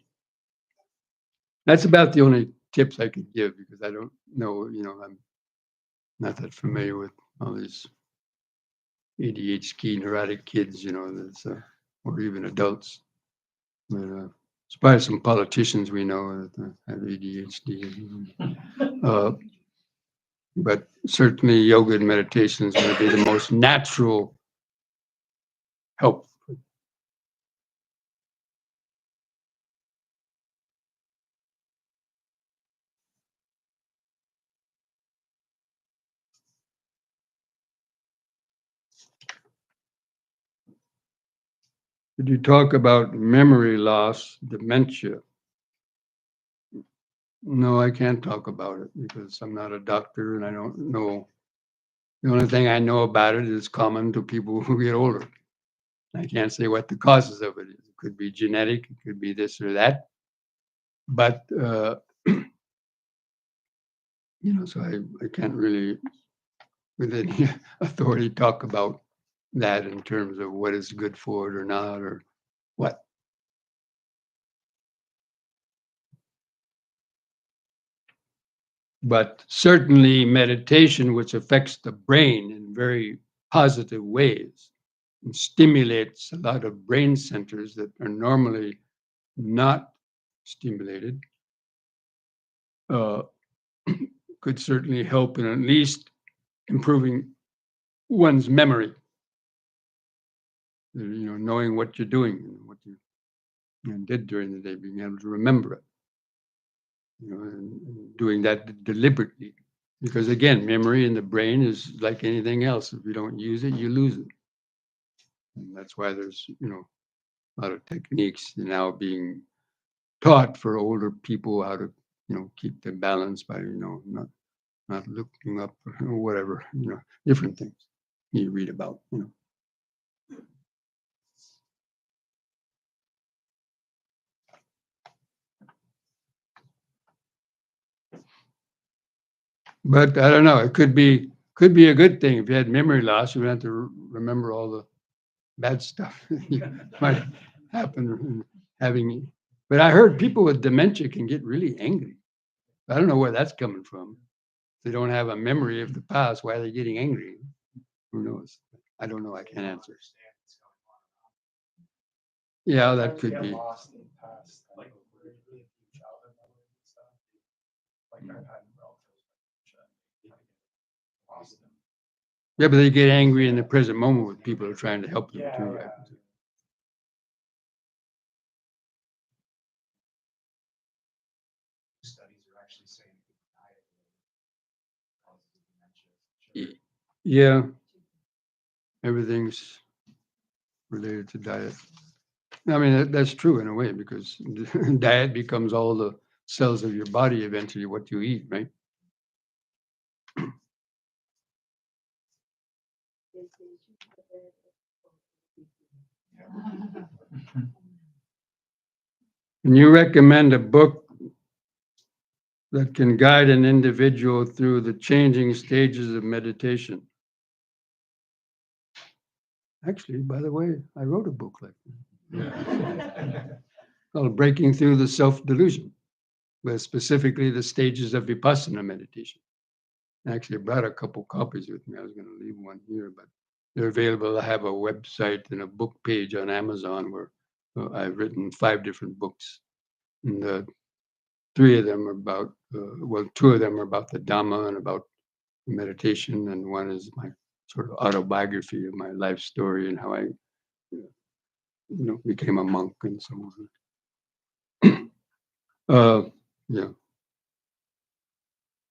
the only tips I could give, because I don't know, I'm not that familiar with all these ADHD neurotic kids, that's or even adults. But there's probably some politicians we know that have ADHD. But certainly yoga and meditation is going to be the most natural help. Did you talk about memory loss, dementia? No, I can't talk about it because I'm not a doctor and I don't know. The only thing I know about it is common to people who get older. I can't say what the causes of it is. It could be genetic, it could be this or that. But, so I can't really, with any authority, talk about that in terms of what is good for it or not, or what. But certainly meditation, which affects the brain in very positive ways and stimulates a lot of brain centers that are normally not stimulated, could certainly help in at least improving one's memory. Knowing what you're doing and what you did during the day, being able to remember it. And doing that deliberately. Because again, memory in the brain is like anything else. If you don't use it, you lose it. And that's why there's, a lot of techniques now being taught for older people how to, keep their balance by, not looking up or whatever, different things you read about, But I don't know. It could be a good thing. If you had memory loss, you would have to remember all the bad stuff might happen having. But I heard people with dementia can get really angry. I don't know where that's coming from. they don't have a memory of the past, why are they getting angry? Who knows? I don't know. I can't answer. Yeah, that could be. Lost in past, like really childhood memories and stuff. Like I've had relatives lost them. Yeah, but they get angry in the present moment with people who are trying to help them Yeah, too, yeah. right? Studies are actually saying diet causes dementia. Yeah, everything's related to diet. I mean, that's true in a way because diet becomes all the cells of your body eventually, what you eat, right? And you recommend a book that can guide an individual through the changing stages of meditation. Actually, by the way, I wrote a book like that called Breaking Through the Self-Delusion, with specifically the stages of Vipassana meditation. Actually, I brought a couple copies with me. I was going to leave one here, but they're available. I have a website and a book page on Amazon where I've written 5 different books. And 3 of them are about, 2 of them are about the Dhamma and about meditation, and one is my sort of autobiography of my life story and how I, became a monk and so on. Yeah.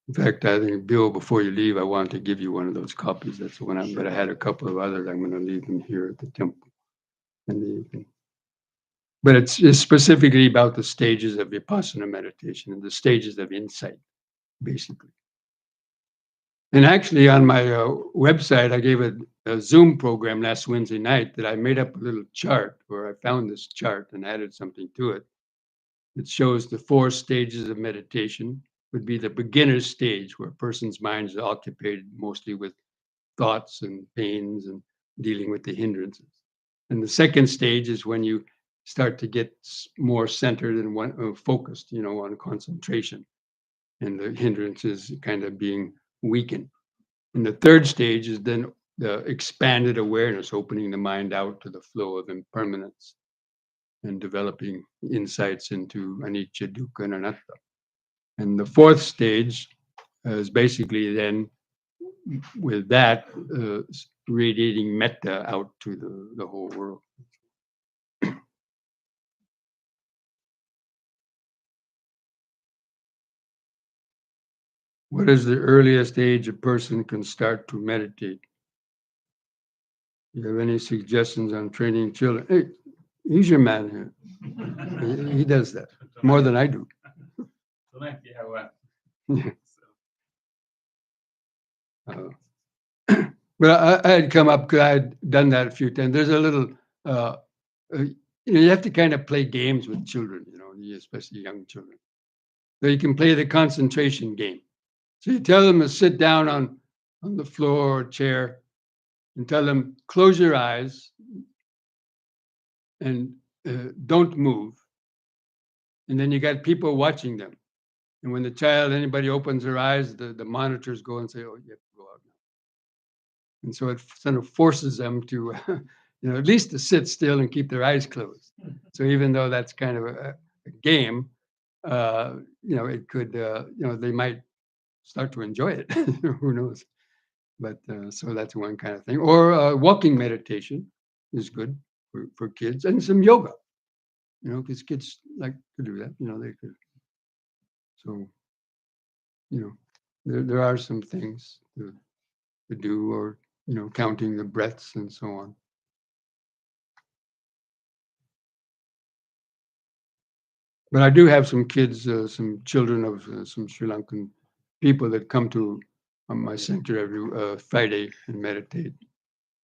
In fact, I think, Bill, before you leave, I wanted to give you one of those copies. That's the one but I had a couple of others. I'm going to leave them here at the temple in the evening. But it's specifically about the stages of Vipassana meditation and the stages of insight, basically. And actually, on my website, I gave a Zoom program last Wednesday night that I made up a little chart where I found this chart and added something to it. It shows the 4 stages of meditation. Would be the beginner stage where a person's mind is occupied mostly with thoughts and pains and dealing with the hindrances. And the second stage is when you start to get more centered and focused, on concentration, and the hindrances kind of being weakened. And the third stage is then the expanded awareness, opening the mind out to the flow of impermanence and developing insights into anicca, dukkha, and anatta. And the fourth stage is basically then, with that, radiating metta out to the whole world. What is the earliest age a person can start to meditate? Do you have any suggestions on training children? Hey, he's your man here. He does that more than I do. But I had come up because I had done that a few times. There's a little, you have to kind of play games with children, especially young children. So you can play the concentration game. So you tell them to sit down on the floor or chair and tell them, close your eyes and don't move. And then you got people watching them. And when anybody opens their eyes, the monitors go and say, oh, you have to go out now. And so it sort of forces them to, at least to sit still and keep their eyes closed. So even though that's kind of a game, it could, they might start to enjoy it. Who knows? But so that's one kind of thing. Or walking meditation is good for kids, and some yoga, because kids like to do that. They could. So, there are some things to do, or counting the breaths and so on. But I do have some kids, some children of some Sri Lankan people that come to my center every Friday and meditate.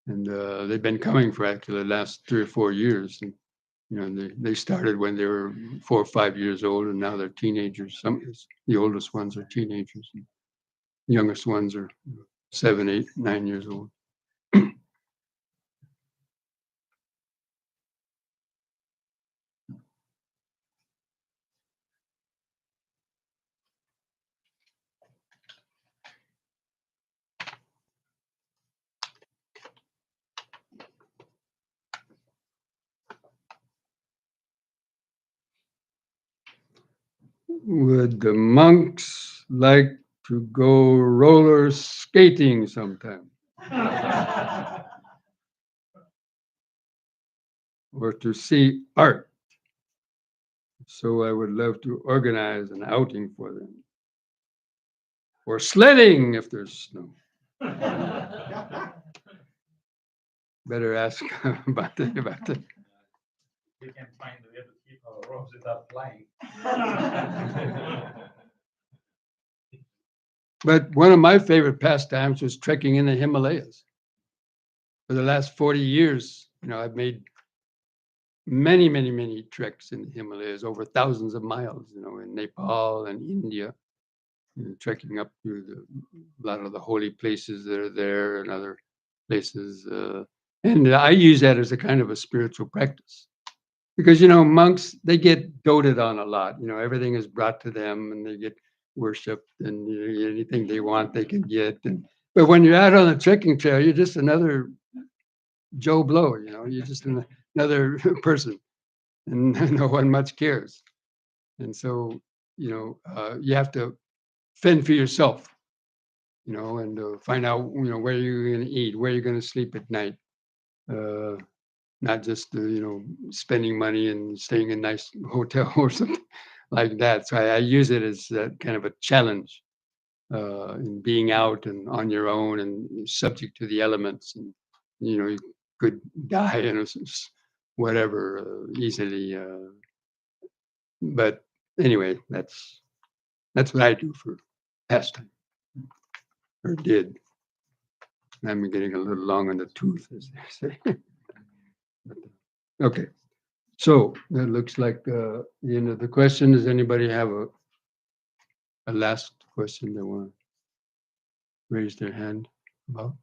And they've been coming for actually the last 3 or 4 years. And they started when they were 4 or 5 years old, and now they're teenagers. The oldest ones are teenagers, and the youngest ones are 7, 8, 9 years old. Would the monks like to go roller skating sometime? Or to see art? So I would love to organize an outing for them. Or sledding if there's snow. Better ask Bhante about that. We can find a way to keep our ropes without flying. But one of my favorite pastimes was trekking in the Himalayas. For the last 40 years, I've made many treks in the Himalayas, over thousands of miles, in Nepal and India, trekking up to a lot of the holy places that are there and other places. And I use that as a kind of a spiritual practice. Because, monks, they get doted on a lot. Everything is brought to them and they get worshipped and anything they want, they can get. But when you're out on the trekking trail, you're just another Joe Blow, you're just another person and no one much cares. And so, you have to fend for yourself, and find out, where you're going to eat, where you're going to sleep at night. Not just spending money and staying in a nice hotel or something like that. So I use it as kind of a challenge in being out and on your own and subject to the elements, and you could die whatever easily. But anyway, that's what I do for pastime, or did. I'm getting a little long on the tooth, as they say. Okay. So that looks like the end of the question. Does anybody have a last question they want to raise their hand about?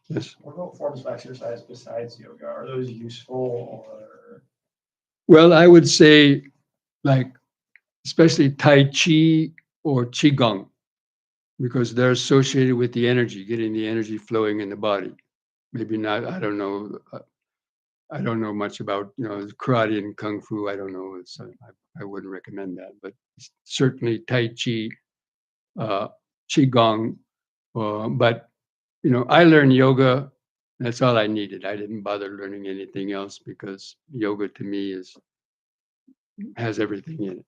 Yes. What about forms of exercise besides yoga? Are those useful or? Well, I would say, like, especially Tai Chi or Qigong, because they're associated with the energy, getting the energy flowing in the body. Maybe not, I don't know. I don't know much about, karate and kung fu. I don't know. I wouldn't recommend that, but certainly Tai Chi, Qigong. But, I learned yoga. That's all I needed. I didn't bother learning anything else because yoga to me has everything in it,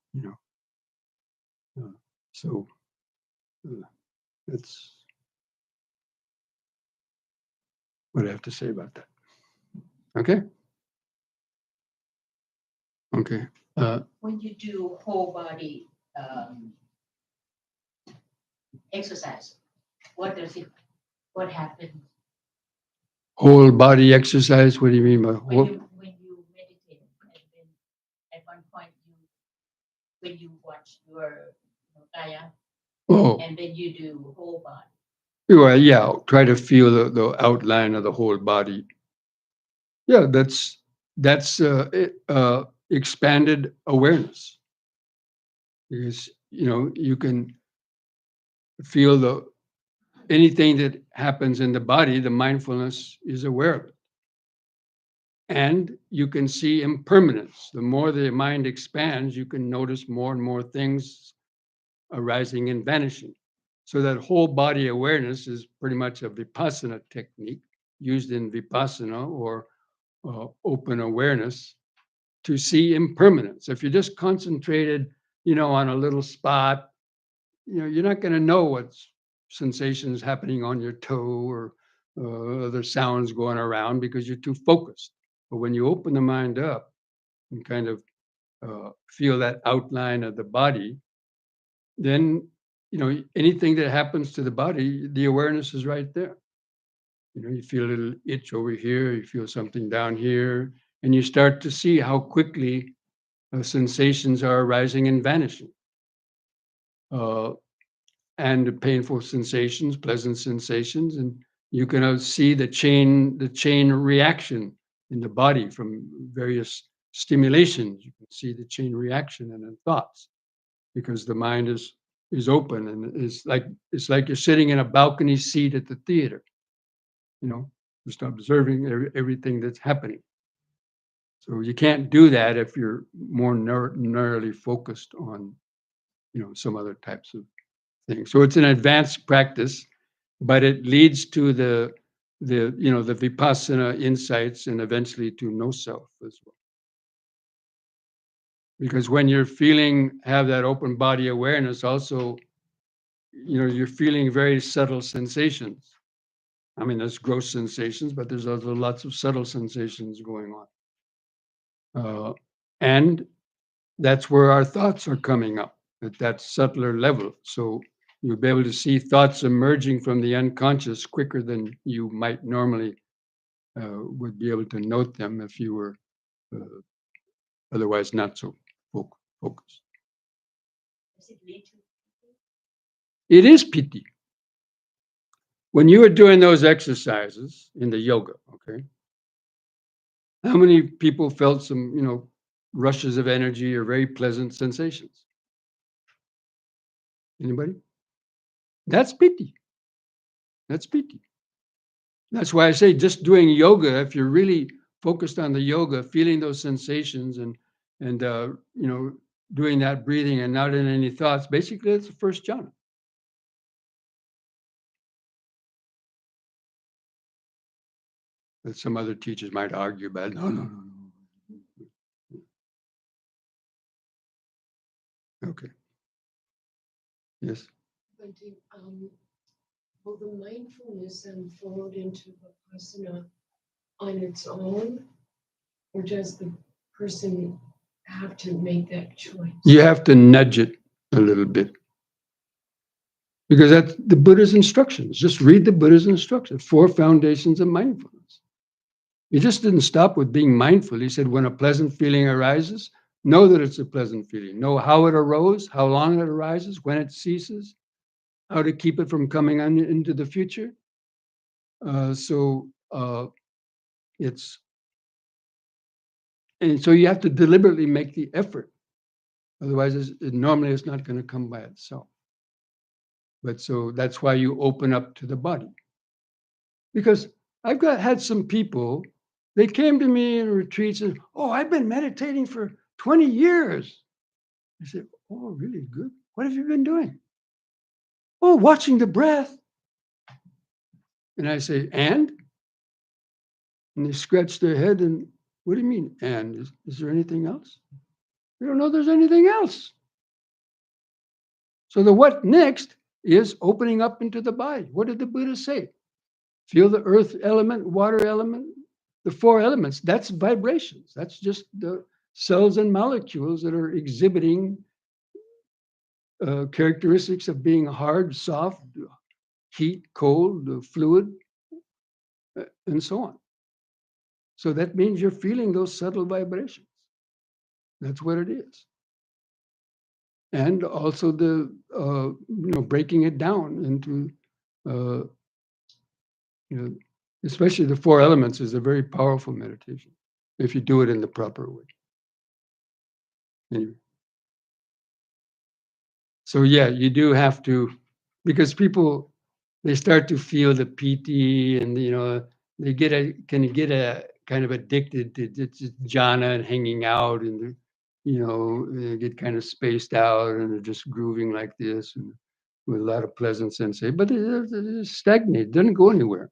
So that's what I have to say about that. Okay. Okay. When you do whole body exercise, what happens Whole body exercise. What do you mean by when you meditate? And then at one point when you watch your kaya, and then you do whole body. Well, yeah, try to feel the outline of the whole body. Yeah, that's expanded awareness, because you can feel anything that happens in the body. The mindfulness is aware of it, and you can see impermanence. The more the mind expands, you can notice more and more things arising and vanishing. So that whole body awareness is pretty much a vipassana technique used in vipassana or open awareness to see impermanence. If you're just concentrated, on a little spot, you're not going to know what's sensations happening on your toe or other sounds going around because you're too focused. But when you open the mind up and kind of feel that outline of the body, then anything that happens to the body, the awareness is right there. You feel a little itch over here, you feel something down here, and you start to see how quickly sensations are arising and vanishing. And painful sensations, pleasant sensations, and you can see the chain reaction in the body from various stimulations. You can see the chain reaction and in thoughts, because the mind is open, and it's like you're sitting in a balcony seat at the theater, just observing everything that's happening. So you can't do that if you're more narrowly focused on, some other types of things. So it's an advanced practice, but it leads to the vipassana insights and eventually to no self as well. Because when you're have that open body awareness, also, you're feeling very subtle sensations. I mean, there's gross sensations, but there's also lots of subtle sensations going on. And that's where our thoughts are coming up at that subtler level. So you'll be able to see thoughts emerging from the unconscious quicker than you might normally would be able to note them if you were otherwise not so focused. Does it lead to? It is piti. When you are doing those exercises in the yoga, okay, how many people felt some, rushes of energy or very pleasant sensations? Anybody? That's piti. That's piti. That's why I say just doing yoga, if you're really focused on the yoga, feeling those sensations and doing that breathing and not in any thoughts, basically that's the first jhana. That some other teachers might argue about. No. Okay. Yes. Bhante, will the mindfulness unfold into vipassana on its own, or does the person have to make that choice? You have to nudge it a little bit. Because that's the Buddha's instructions. Just read the Buddha's instructions, 4 foundations of mindfulness. He just didn't stop with being mindful. He said, when a pleasant feeling arises, know that it's a pleasant feeling. Know how it arose, how long it arises, when it ceases, how to keep it from coming on into the future. And so you have to deliberately make the effort. Otherwise, normally it's not going to come by itself. But so that's why you open up to the body. Because I've had some people, they came to me in retreats and, I've been meditating for 20 years. I said, oh, really good. What have you been doing? Oh, watching the breath. And I say, and? And they scratch their head and, what do you mean, and? Is there anything else? They don't know there's anything else. So the what next is opening up into the body. What did the Buddha say? Feel the earth element, water element, the 4 elements. That's vibrations. That's just the cells and molecules that are exhibiting characteristics of being hard, soft, heat, cold, fluid, and so on. So that means you're feeling those subtle vibrations. That's what it is. And also the breaking it down into especially the 4 elements is a very powerful meditation if you do it in the proper way. Anyway. So yeah, you do have to, because people, they start to feel the piti and they can get a kind of addicted to jhana and hanging out, and they get kind of spaced out and they're just grooving like this and with a lot of pleasant sensation, but it stagnates, doesn't go anywhere.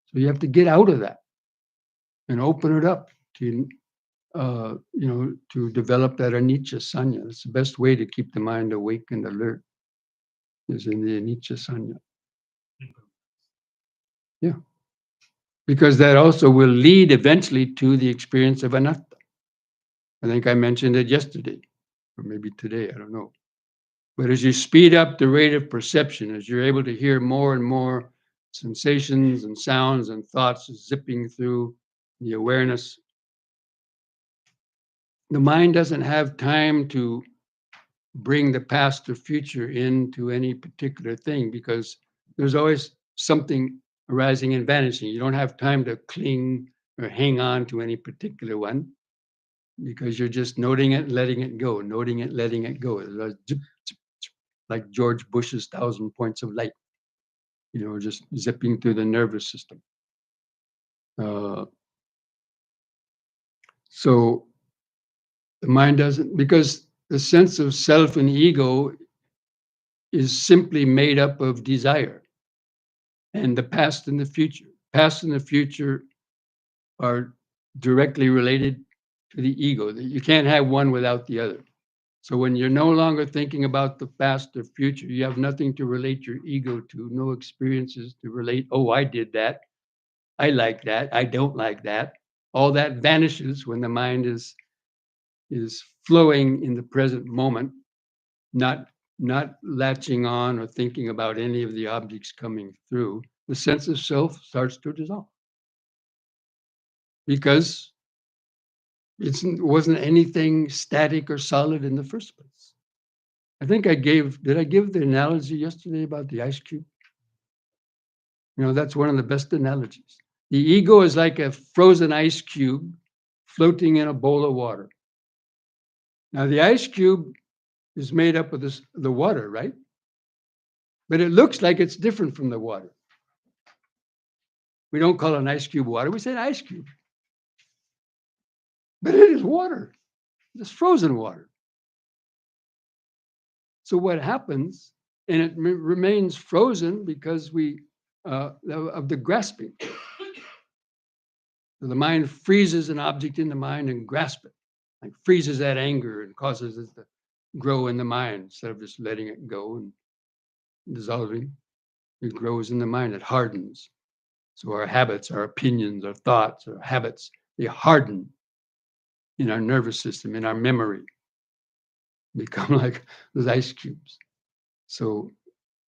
So you have to get out of that and open it up to to develop that anicca sanya. It's the best way to keep the mind awake and alert is in the anicca sanya. Yeah. Because that also will lead eventually to the experience of anatta. I think I mentioned it yesterday, or maybe today, I don't know. But as you speed up the rate of perception, as you're able to hear more and more sensations and sounds and thoughts zipping through the awareness, the mind doesn't have time to bring the past or future into any particular thing, because there's always something arising and vanishing. You don't have time to cling or hang on to any particular one, because you're just noting it, letting it go, noting it, letting it go. Like George Bush's 1,000 points of light, just zipping through the nervous system. So the mind doesn't, because the sense of self and ego is simply made up of desire and the past and the future. Past and the future are directly related to the ego. You can't have one without the other. So when you're no longer thinking about the past or future, you have nothing to relate your ego to, no experiences to relate. Oh, I did that. I like that. I don't like that. All that vanishes when the mind is flowing in the present moment, not latching on or thinking about any of the objects coming through. The sense of self starts to dissolve because it wasn't anything static or solid in the first place. I think did I give the analogy yesterday about the ice cube? That's one of the best analogies. The ego is like a frozen ice cube floating in a bowl of water. Now, the ice cube is made up of the water, right? But it looks like it's different from the water. We don't call an ice cube water, we say an ice cube. But it is water. It's frozen water. So what happens, and it remains frozen because of the grasping. So the mind freezes an object in the mind and grasps it, like freezes that anger and causes it to grow in the mind instead of just letting it go and dissolving. It grows in the mind, it hardens. So our habits, our opinions, our thoughts, our habits, they harden in our nervous system, in our memory, become like those ice cubes. So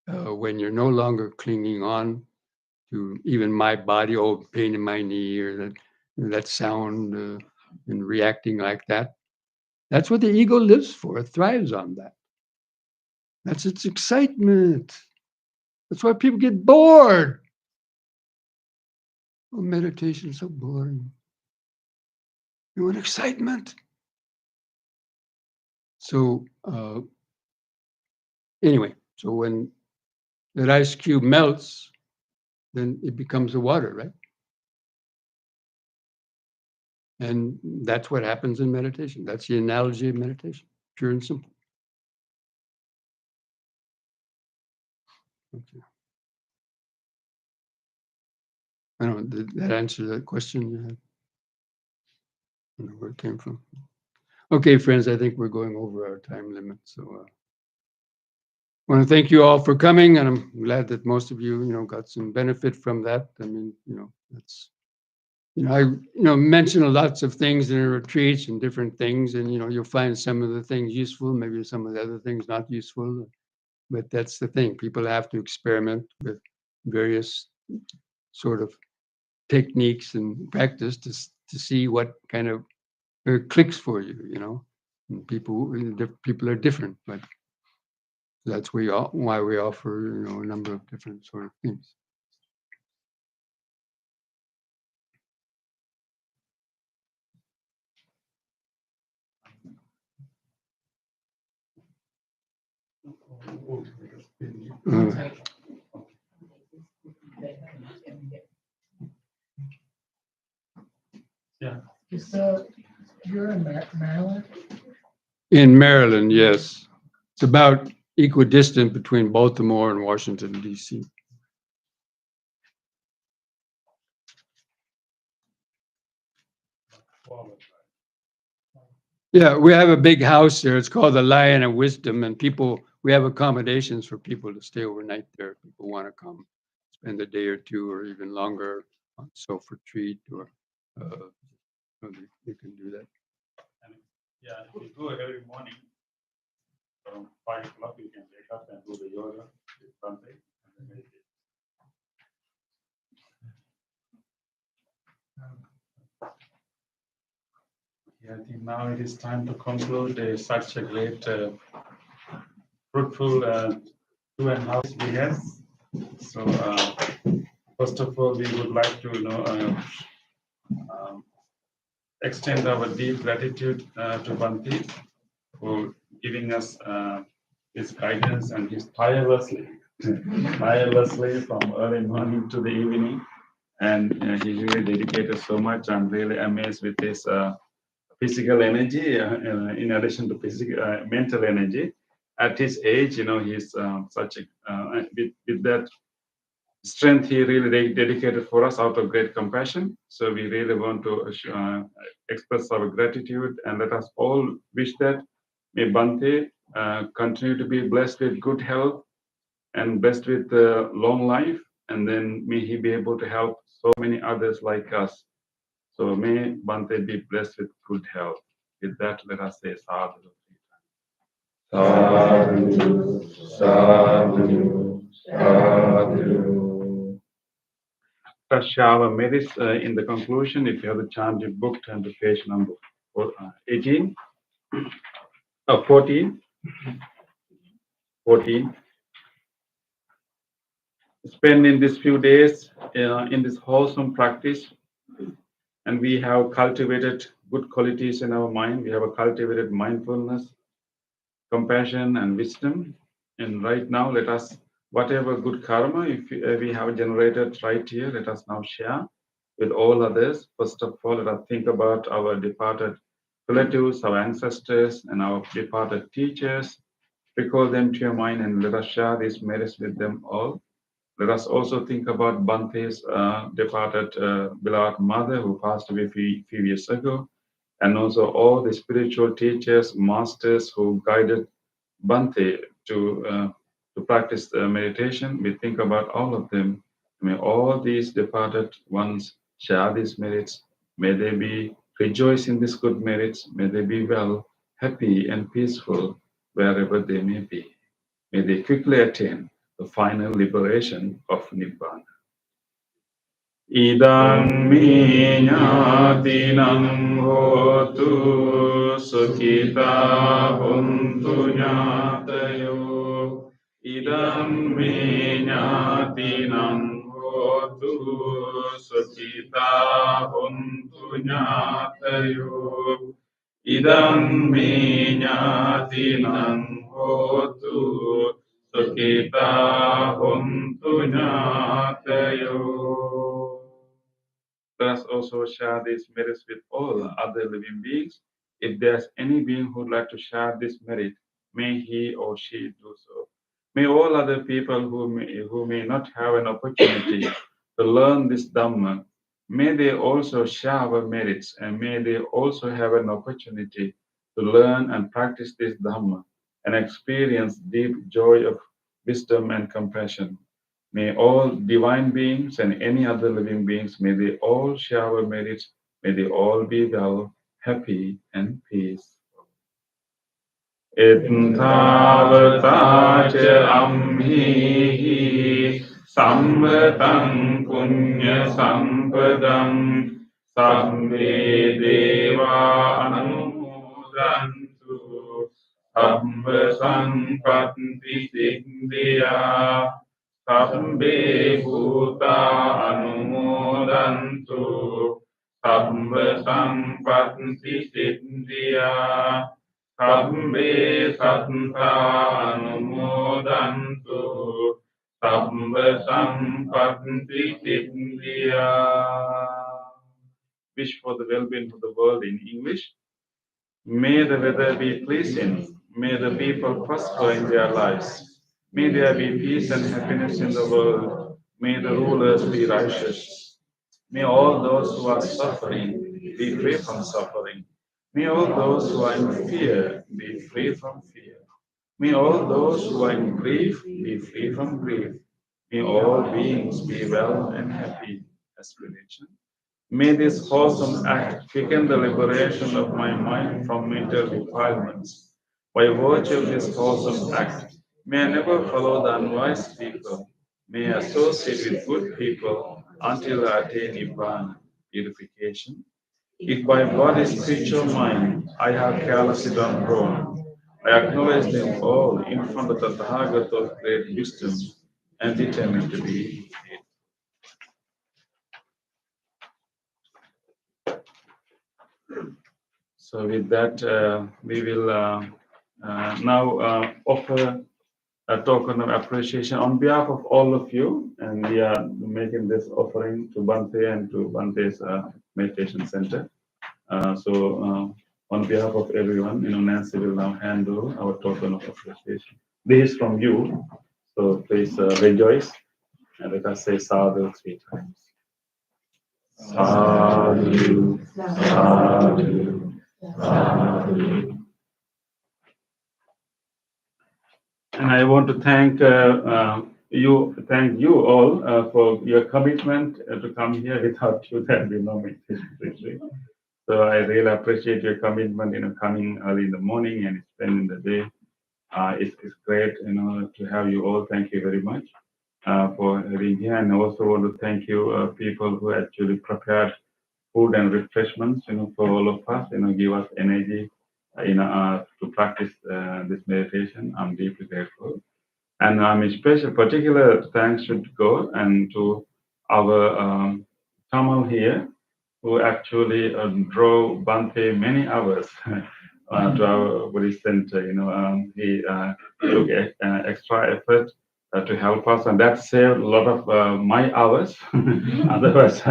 when you're no longer clinging on to even my body, pain in my knee, or that sound, and reacting like that, that's what the ego lives for. It thrives on that. That's its excitement. That's why people get bored. Oh, meditation's so boring. You want excitement. So anyway, so when that ice cube melts, then it becomes the water, right? And that's what happens in meditation. That's the analogy of meditation, pure and simple. Okay. I don't know, did that answer that question you had? I don't know where it came from. Okay, friends, I think we're going over our time limit. So I want to thank you all for coming, and I'm glad that most of you, got some benefit from that. I mean, that's, I, mention lots of things in the retreats and different things, and, you'll find some of the things useful, maybe some of the other things not useful. But that's the thing. People have to experiment with various sort of techniques and practice to see what kind of clicks for you, And people are different, but that's why we offer, a number of different sort of things. Yeah. You're in Maryland? In Maryland, yes. It's about equidistant between Baltimore and Washington, D.C. Yeah, we have a big house there. It's called the Lion of Wisdom, and we have accommodations for people to stay overnight there. People want to come spend a day or two or even longer on self-retreat, or they can do that. And yeah, if you go every morning around 5 o'clock, you can wake up and do the yoga with Bhante and then meditate. Yeah, I think now it is time to conclude such a great, fruitful 2.5 we have. So first of all, we would like to extend our deep gratitude to Bhante for giving us his guidance and his tirelessly from early morning to the evening. And he really dedicated so much. I'm really amazed with his physical energy in addition to physical mental energy. At his age, he's such a with that strength he really dedicated for us out of great compassion. So we really want to express our gratitude, and let us all wish that may Bhante continue to be blessed with good health and blessed with long life, and then may he be able to help so many others like us. So may Bhante be blessed with good health. With that, let us say sadhu. Sadhu, sadhu, sadhu. Shava merits in the conclusion. If you have the Chandra book, turn to page number 18. 14. 14. Spending these few days in this wholesome practice, and we have cultivated good qualities in our mind. We have cultivated mindfulness, compassion, and wisdom. And right now, let us, whatever good karma if we have generated right here, let us now share with all others. First of all, let us think about our departed relatives, our ancestors, and our departed teachers. Recall them to your mind and let us share these merits with them all. Let us also think about Bhante's departed beloved mother who passed away a few years ago, and also all the spiritual teachers, masters who guided Bhante to practice meditation. We think about all of them. May all these departed ones share these merits. May they be rejoice in these good merits. May they be well, happy, and peaceful wherever they may be. May they quickly attain the final liberation of Nibbana. Idam me jnatinam hotu sukhita huntu jnatayo. Idam me jnatinam hotu sukhita huntu jnatayo. Idam me jnatinam hotu sukhita huntu jnatayo. Let us also share these merits with all other living beings. If there's any being who would like to share this merit, may he or she do so. May all other people who may not have an opportunity to learn this Dhamma, may they also share our merits, and may they also have an opportunity to learn and practice this Dhamma and experience deep joy of wisdom and compassion. May all divine beings and any other living beings, may they all share our merits, may they all be well, happy, and peaceful. Ettavata ca amhihi samvatam punya sampadam sabbe deva anumodantu sabba sampatti siddhya. Sabbe bhuta anumodantu sabba sampatti siddhya. Sabbe sattva anumodantu sabba sampatti siddhya. Wish for the well-being of the world in English. May the weather be pleasant. May the people prosper in their lives. May there be peace and happiness in the world. May the rulers be righteous. May all those who are suffering be free from suffering. May all those who are in fear be free from fear. May all those who are in grief be free from grief. May all beings be well and happy. Aspiration. May this wholesome act quicken the liberation of my mind from mental defilements. By virtue of this wholesome act, may I never follow the unwise people. May I associate with good people until I attain Nibbana, purification. If by body, speech, or mind I have carelessly done wrong, I acknowledge them all in front of the Tathagata of great wisdom and determine to be. So with that, we will now offer a token of appreciation on behalf of all of you, and we are making this offering to Bhante and to Bhante's meditation center. So on behalf of everyone, Nancy will now handle our token of appreciation. This is from you, so please rejoice and let us say sadhu 3 times. Sadhu, sadhu, sadhu. And I want to thank you all for your commitment to come here. Without you, there will be no meditation. So I really appreciate your commitment, coming early in the morning and spending the day. It's great, to have you all. Thank you very much for being here. And I also want to thank you, people who actually prepared food and refreshments, for all of us, give us energy, to practice this meditation. I'm deeply grateful. And particular thanks should go and to our Tamal here, who actually drove Bhante many hours to our Buddhist center. He took extra effort to help us, and that saved a lot of my hours. Otherwise,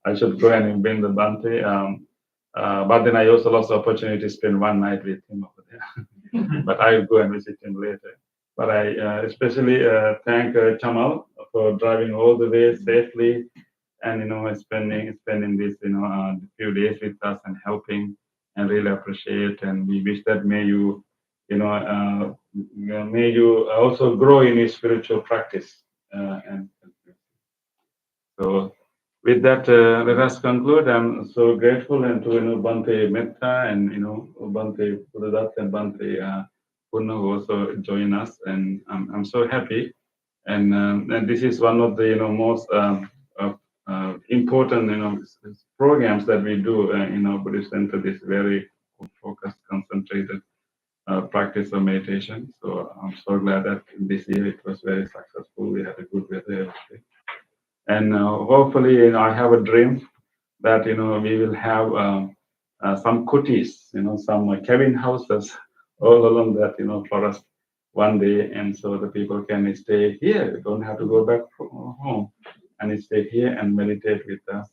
I should go and bring the Bhante. But then I also lost the opportunity to spend one night with him over there. But I'll go and visit him later. But I especially thank Tamal for driving all the way safely and spending this few days with us and helping, and really appreciate. And we wish that may you also grow in your spiritual practice. And so with that, let us conclude. I'm so grateful, and to Bhante Metta and Bhante Pudadat and Bhante Purna who also join us, and I'm so happy. And this is one of the most important programs that we do in our Buddhist center. This very focused, concentrated practice of meditation. So I'm so glad that this year it was very successful. We had a good weather. And hopefully, I have a dream that we will have some kutis, some cabin houses all along that forest one day, and so the people can stay here. They don't have to go back home, and stay here and meditate with us,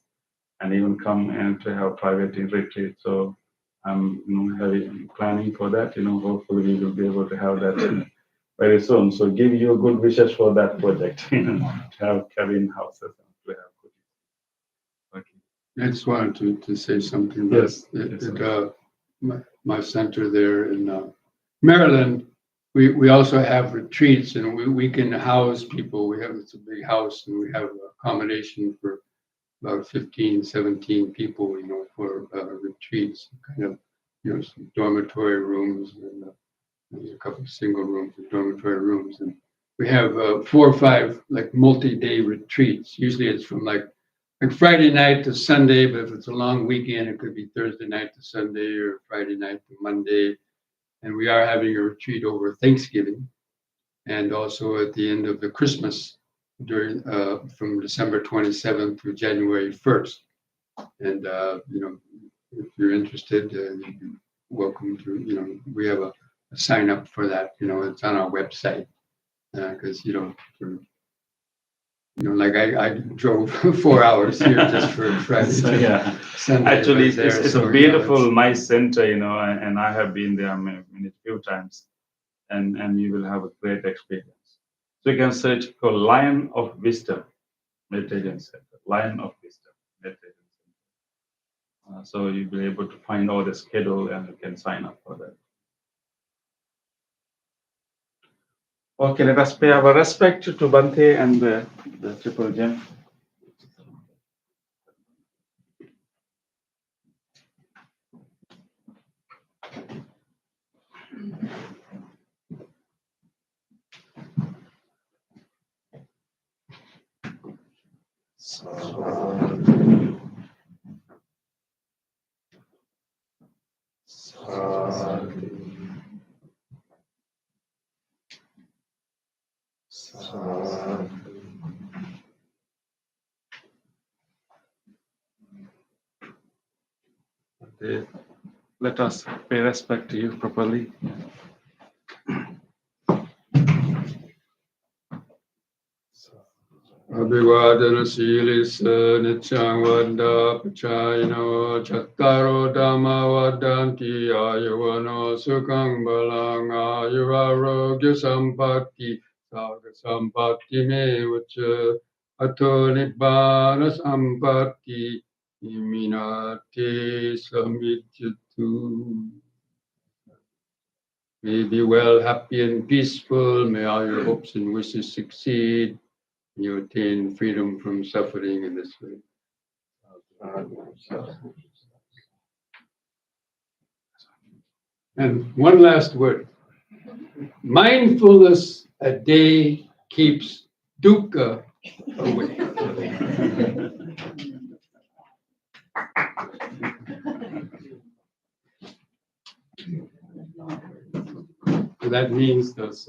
and even come and to have private retreat. So I'm planning for that. Hopefully we will be able to have that very soon. So give you good wishes for that project. To have cabin houses and to have kutis. Okay. I just wanted to say something. Yes. My center there in Maryland, we also have retreats, and we can house people. It's a big house, and we have accommodation for about 15, 17 people, for retreats, kind of, some dormitory rooms, and there's a couple of single rooms and dormitory rooms. And we have 4 or 5 like multi-day retreats. Usually it's from like Friday night to Sunday, but if it's a long weekend, it could be Thursday night to Sunday or Friday night to Monday. And we are having a retreat over Thanksgiving, and also at the end of the Christmas, during from December 27th through January 1st. And if you're interested, you'd be welcome to. We have a sign up for that. It's on our website, because like I drove 4 hours here just for Friday. So, yeah. Sunday. Actually, it's a beautiful, nice center, and I have been there a few times, and you will have a great experience. So you can search for Lion of Wisdom Meditation Center, Lion of Wisdom Meditation Center. So you'll be able to find all the schedule, and you can sign up for that. Okay, let us pay our respect to Bhante and the Triple Gem. Let us pay respect to you properly. Abhivadana Silisa Nityang Vada Pachayino Chattaro Dhamma Vadanti Ayuvano Sukhang Balang Ayuvarogya Sampatti Saga Sampatti Mevacha Ato Nibbana Sampatti Iminate Samityatu. May be well, happy and peaceful. May all your hopes and wishes succeed. You attain freedom from suffering in this way. And one last word. Mindfulness a day keeps dukkha away. That means those